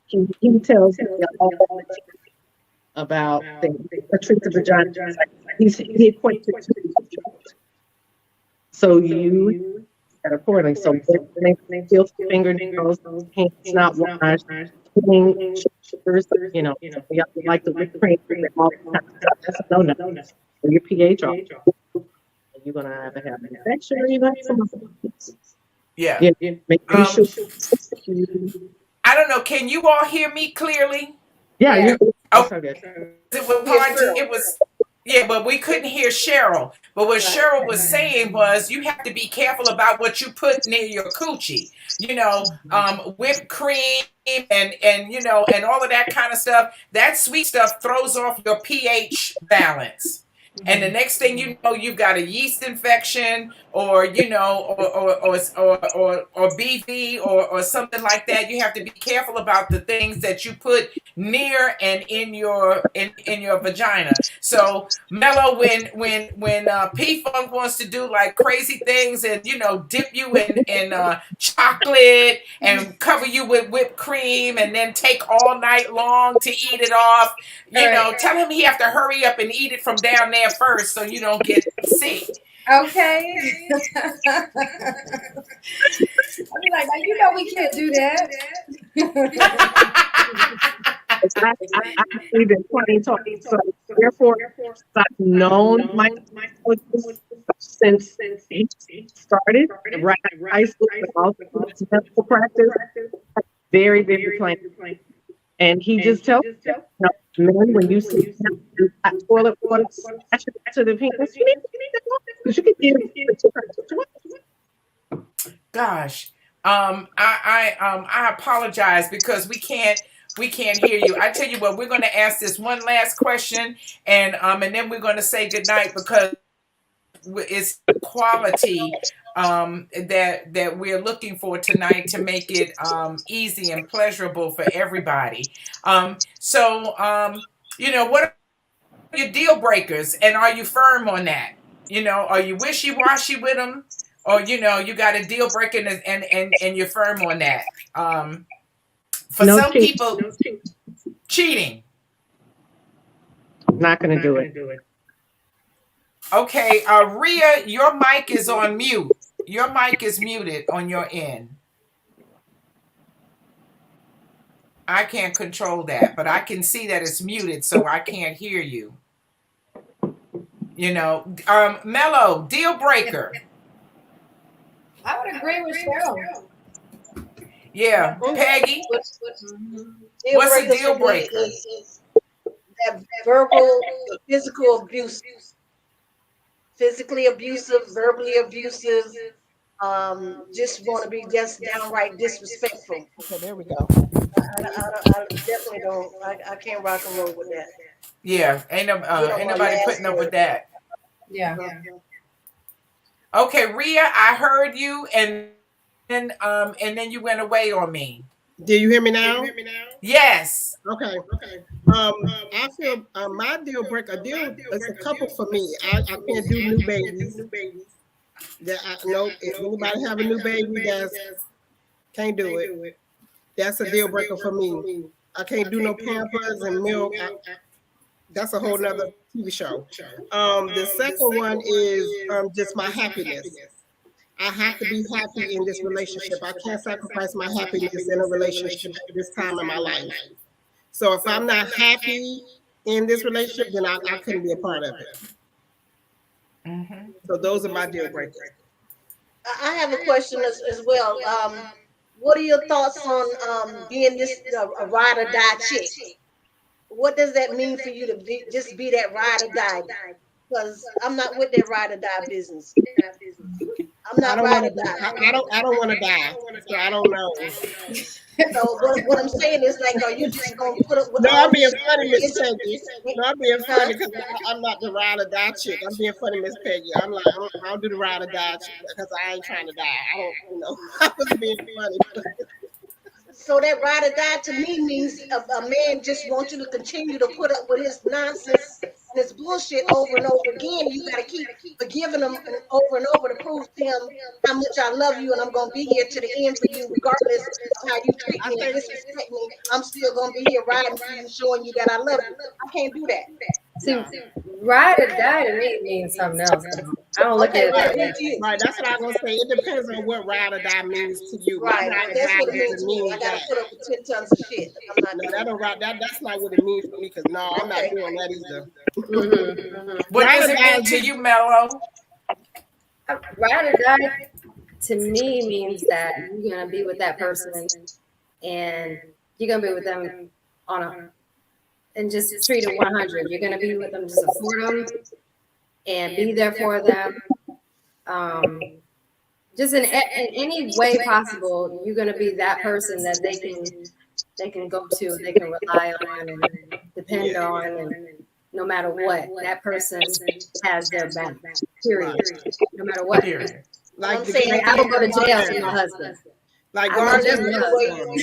he tells me all about the treat the vagina. He equates it to so you set accordingly. So they feel fingernails, hands not washed, eating sugars, you like the whipped cream, all that kind of stuff. That's a no. So your pH off. You're gonna either have an infection or you're gonna have some. Yeah. Make sure. I don't know. Can you all hear me clearly? Yeah. Oh, it was hard to. It was. Yeah, but we couldn't hear Cheryl. But what Cheryl was saying was, you have to be careful about what you put near your coochie. Whipped cream and and all of that kind of stuff. That sweet stuff throws off your pH balance. And the next thing you know, you've got a yeast infection, or or BV, or something like that. You have to be careful about the things that you put near and in your vagina. So Mello, when P Funk wants to do like crazy things and dip you in chocolate and cover you with whipped cream and then take all night long to eat it off, tell him he have to hurry up and eat it from down there first so you don't get sick. Okay. I'll be like, we can't do that. I've been playing talking, so therefore I've known my since he started right in high school, but also medical practice. Very, very plain. And he just tells men, when you see toilet water to the penis, you need to because you can get it. Gosh, I apologize because we can't hear you. I tell you what, we're going to ask this one last question, and then we're going to say goodnight because it's quality that we're looking for tonight to make it easy and pleasurable for everybody. So what are your deal breakers, and are you firm on that? Are you wishy-washy with them, or you got a deal breaker and you're firm on that? For some people, cheating. Not going to do it. Okay, Rhea, your mic is on mute. Your mic is muted on your end. I can't control that, but I can see that it's muted, so I can't hear you. Mello, deal breaker. I would agree with Cheryl. Yeah, Peggy. What's a deal breaker? That verbal, physical abuse. Physically abusive, verbally abusive, just want to be just downright disrespectful. Okay, there we go. I definitely don't. I can't rock and roll with that. Yeah, ain't nobody putting up with that. Yeah. Okay, Rhea, I heard you, and then you went away on me. Do you hear me now? Yes. Okay. I feel my deal breaker is a couple for me. I can't do new babies. That I know if anybody have a new baby, can't do it. That's a deal breaker for me. I can't do no Pampers and milk. That's a whole nother TV show. The second one is just my happiness. I have to be happy in this relationship. I can't sacrifice my happiness in a relationship at this time in my life. So if I'm not happy in this relationship, then I couldn't be a part of it. Mm-hmm. So those are my deal breakers. I have a question as well. What are your thoughts on being this a ride or die chick? What does that mean for you to just be that ride or die? Because I'm not with that ride or die business. I'm I not don't ride want or to. die. I don't want to die. So I don't know. So what I'm saying is like, are you just gonna put up with No, all I'm being this funny, Miss issues? Peggy. No, I'm being funny because I'm not the ride or die chick. I'm being funny, Miss Peggy. I'm like, I don't do the ride or die chick because I ain't trying to die. I don't, you know, I was being funny. So that ride or die to me means a man just wants you to continue to put up with his nonsense and his bullshit over and over again. You got to keep forgiving him over and over to prove to him how much I love you and I'm going to be here to the end for you, regardless of how you treat me and disrespect me. I'm still going to be here riding for you, showing you that I love you. I can't do that. See, ride or die to me means something else. I don't look Okay, at what it it that mean to you? Right, that's what I was gonna say. It depends on what ride or die means to you. My Right, ride or that's die what it means doesn't to me. mean I got that. to put up with 10 tons of shit. I'm not No, doing that don't ride. That's not what it means for me. Because no, I'm not Okay. doing that either. What Ride does or it die mean to you, Mello? Ride or die to me means that you're gonna be with that person and you're gonna be with them on a and just treat it 100. You're gonna be with them to support them and be there for them. Just in any way possible, you're gonna be that person that they can go to, they can rely on and depend on, and no matter what, that person has their back. Period. No matter what. Period. like I'm the saying Like, I don't go to jail for my husband. like I God want just them love.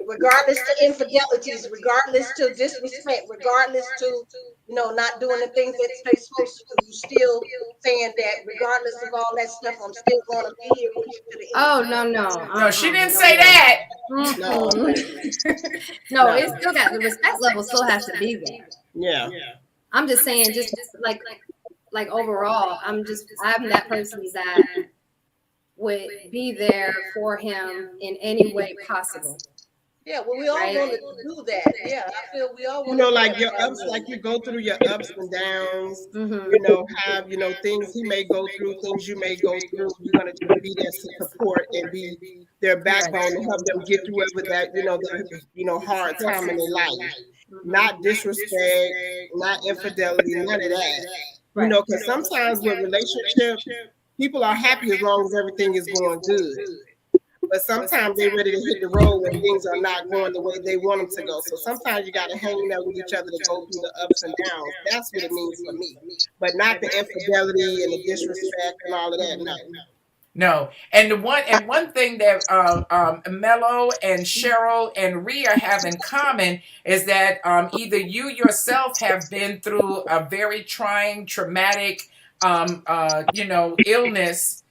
regardless to infidelities, regardless to disrespect, regardless to not doing the things that they're supposed to do, you still saying that regardless of all that stuff, I'm still going to be here with you to the end. Oh no. No, she didn't say that. No. No, it's still got the respect level still has to be there. Yeah. I'm just saying, just like overall, I'm that person that would be there for him in any way possible. Yeah, well, we all Right. want to do that. Yeah, I feel we all You want know, to like your ups, like you go through your ups and downs. Mm-hmm. You know, have things he may go through, things you may go through. You're gonna just be there to support and be their backbone to help them get through that hard time in their life. Not disrespect, not infidelity, none of that. You know, because sometimes with relationships, people are happy as long as everything is going good. But sometimes they're ready to hit the road when things are not going the way they want them to go. So sometimes you got to hang there with each other to go through the ups and downs. That's what it means for me. But not the infidelity and the disrespect and all of that. No. No, and one thing that Mello and Cheryl and Rhea have in common is that either you yourself have been through a very trying, traumatic, illness,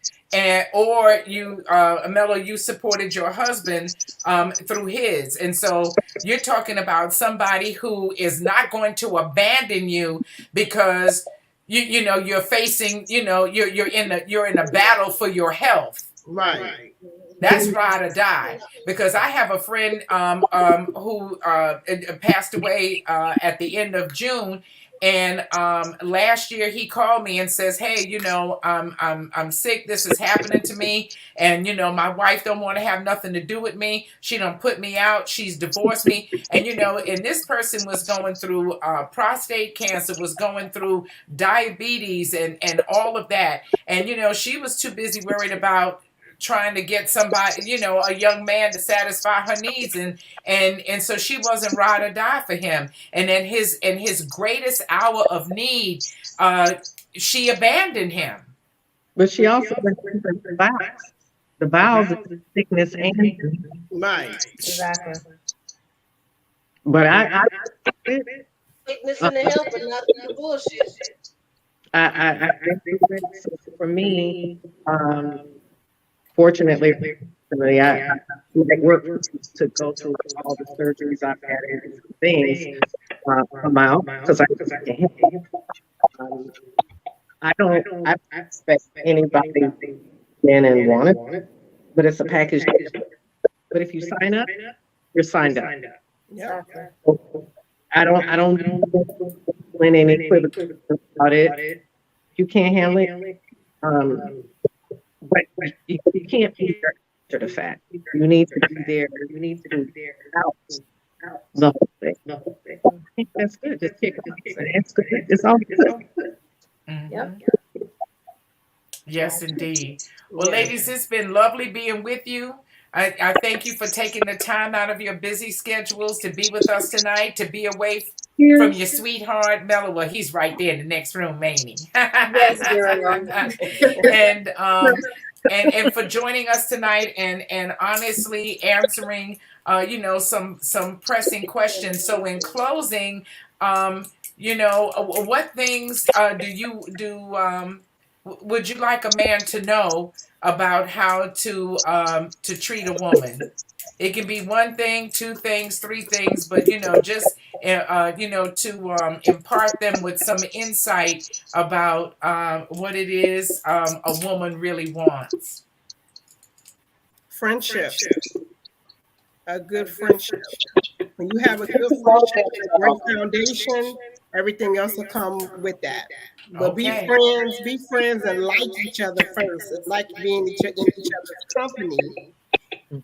or you, Mello, you supported your husband through his, and so you're talking about somebody who is not going to abandon you because. You're facing, you're in a battle for your health. Right. That's ride or die. Because I have a friend who passed away at the end of June, and last year he called me and says, "Hey, I'm sick. This is happening to me, and my wife don't want to have nothing to do with me. She done put me out. She's divorced me, and and this person was going through prostate cancer, was going through diabetes, and all of that, and she was too busy worried about." Trying to get somebody, a young man to satisfy her needs, and so she wasn't ride or die for him. And in his greatest hour of need, she abandoned him. But she also went through the bowels. The bowels of sickness and Right. Exactly. but I sickness and the health, but not the bullshit. I think for me, fortunately, I work to go through all the surgeries I've had and things. amount because um, I don't expect anybody in and want it, but it's a package. But if you sign up, you're signed up. Yep. I don't win any equivocation about it. If you can't handle it, but you can't be there after the fact. You need to be there. You need to be out the whole thing. I think that's good. Just kick it. It's good. It's all good. Mhm. Yes, indeed. Well, ladies, it's been lovely being with you. I thank you for taking the time out of your busy schedules to be with us tonight, to be away from your sweetheart, Mello. Well, he's right there in the next room, ain't he? Yes, girl. And for joining us tonight and honestly answering some pressing questions. So in closing, what things would you like a man to know about how to treat a woman? It can be one thing, two things, three things, but just to impart them with some insight about what it is a woman really wants. Friendship. A good friendship. When you have a good friendship, a great foundation, everything else will come with that. But Okay. be friends and like each other first. And like being in each other's company.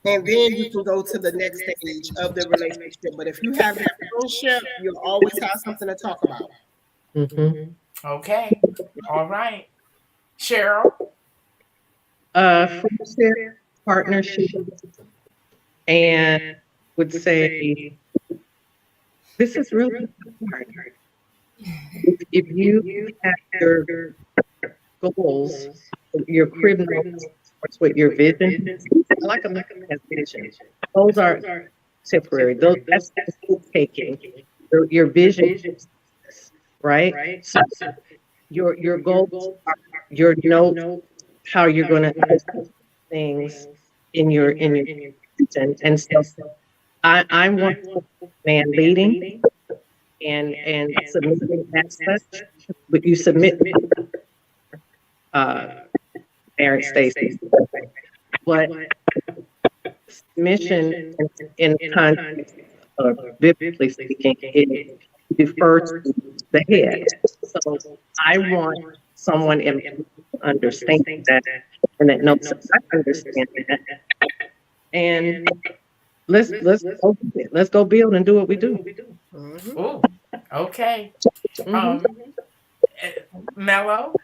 And then you can go to the next stage of the relationship. But if you have that friendship, you'll always have something to talk about. Okay. All right. Cheryl? Friendship, partnership, and would say this is really hard. If you have your goals, your crib notes with your vision, I like a man has vision. Those are temporary. That's taking. Your vision, right? So your goals are your note, how you're going to do things in your vision. And so I want a man leading and submitting as such, but you submit Aaron Stacy. But submission in context of biblically speaking, it refers to the head. So I want someone in understand that and that knows that I understand that. And let's go build and do what we do. Ooh, okay. Mello?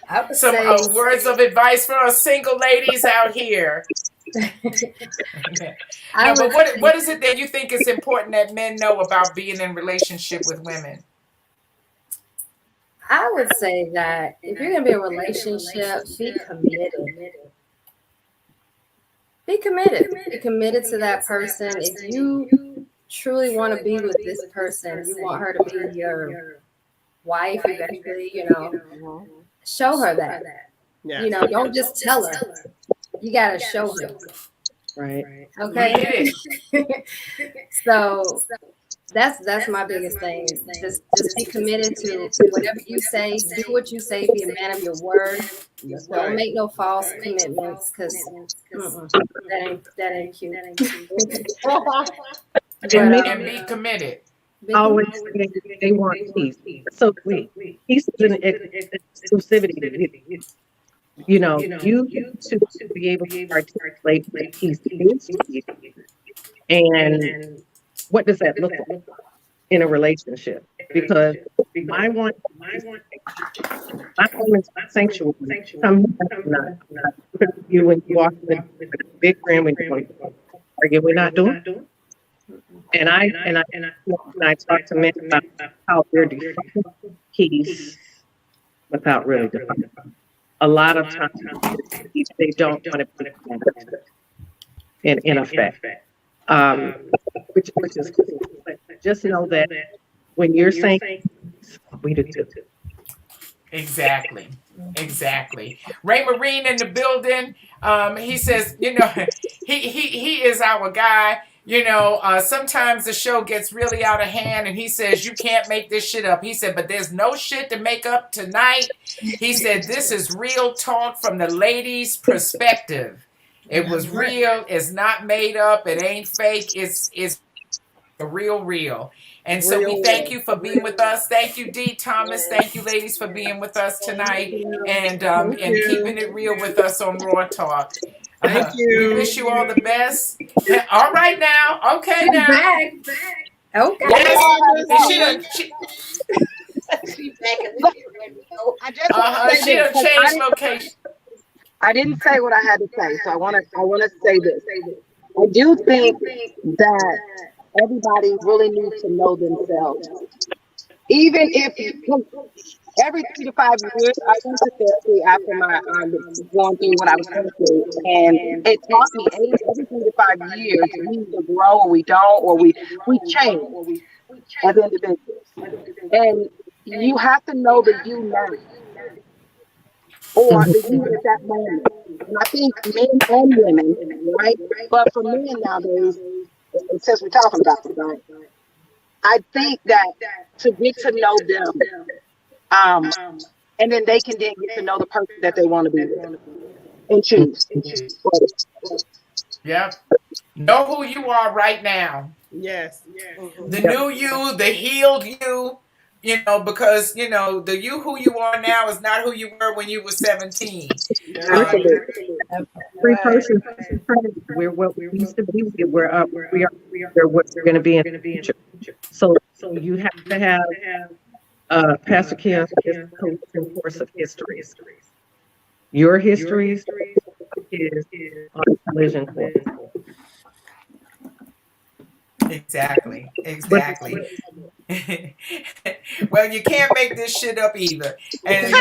I would Some say words of advice for us single ladies out here. I No, would but what is it that you think is important that men know about being in relationship with women? I would say that if you're gonna be in a relationship, be committed. Be committed. Be committed to that person. If you truly want to be with this person, you want her to be your wife eventually, show her that. Yeah. Don't just tell her. You gotta show her. Right. Okay. So that's my biggest thing. Just be committed to whatever you say. Do what you say. Be a man of your word. Don't make no false commitments because that ain't cute. And be committed. Always they want peace. So peace is an exclusivity. You to be able to articulate what peace is to you. And what does that look like in a relationship? Because my home is sanctuary. You when you walk in a big room and you argue, we're not doing. And I talk to men about how they're defining peace without really defining. A lot of times they don't want to put it in effect. Which is cool. But just know that when you're saying we do too. Exactly. Ray Marine in the building. He says, he is our guy. sometimes the show gets really out of hand and he says, you can't make this shit up. He said, but there's no shit to make up tonight. He said, this is real talk from the ladies' perspective. It was real. It's not made up. It ain't fake. It's the real. And so we thank you for being with us. Thank you, Dee Thomas. Thank you, ladies, for being with us tonight and keeping it real with us on Raw Talk. Thank you. We wish you all the best. All right now. Okay now. Back. Okay. Yes. She's back and we get ready to go. I just want to She say done this, 'cause changed location. I didn't say what I had to say, so I want to say this. I do think that everybody really needs to know themselves. Even if every 3 to 5 years, I went to therapy after my going through what I was going through, and it taught me every 3 to 5 years we either grow or we don't, or we change as individuals. And you have to know that you now, or the you at that moment. And I think men and women, right? But for men nowadays, since we're talking about it, right? I think that to get to know them, and then they can then get to know the person that they want to be with and choose. Yep. Know who you are right now. Yes. The new you, the healed you, because, the you who you are now is not who you were when you were 17. Free person, we're what we used to be. We're up. We are what we're going to be in the future. So you have to have Pastor Kim is a collection course of histories. Your history is on a collision course. Exactly. Well, you can't make this shit up either, and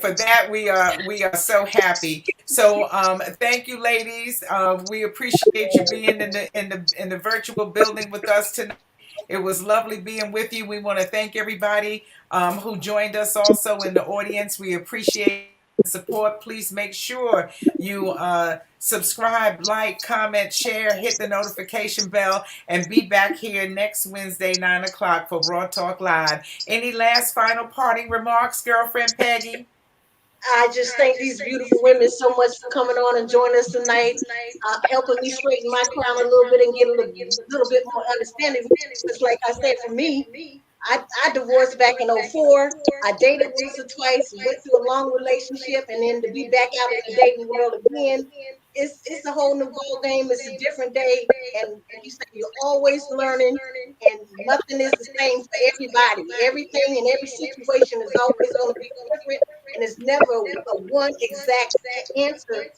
for that we are so happy. So thank you, ladies. We appreciate you being in the virtual building with us tonight. It was lovely being with you. We want to thank everybody who joined us also in the audience. We appreciate the support. Please make sure you subscribe, like, comment, share, hit the notification bell, and be back here next Wednesday, 9 o'clock for Raw Talk Live. Any last final parting remarks, girlfriend Peggy? I just thank these beautiful women so much for coming on and joining us tonight, helping me straighten my crown a little bit and get a little bit more understanding. Because like I said, for me, I divorced back in 2004. I dated once or twice, went through a long relationship, and then to be back out in the dating world again, it's a whole new ball game. It's a different day, and you say you're always learning, and nothing is the same for everybody. Everything and every situation is always going to be different, and it's never a one exact answer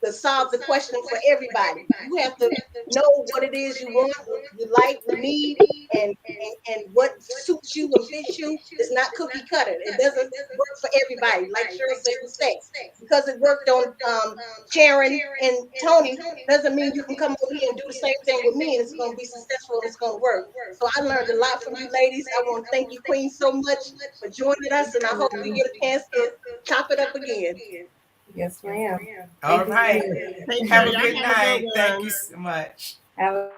to solve the question for everybody. You have to know what it is you want, what you like, you need, and what suits you and fits you. It's not cookie cutter. It doesn't work for everybody. Like Cheryl said with sex, because it worked on Sharon and Tony doesn't mean you can come over here and do the same thing with me and it's going to be successful and it's going to work. So I learned a lot from you ladies. I want to thank you, Queen, so much for joining us, and I hope we get a chance to chop it up again. Yes, ma'am. All right. Thank Have a you. good Y'all have a night. good Thank one. you so much. Have a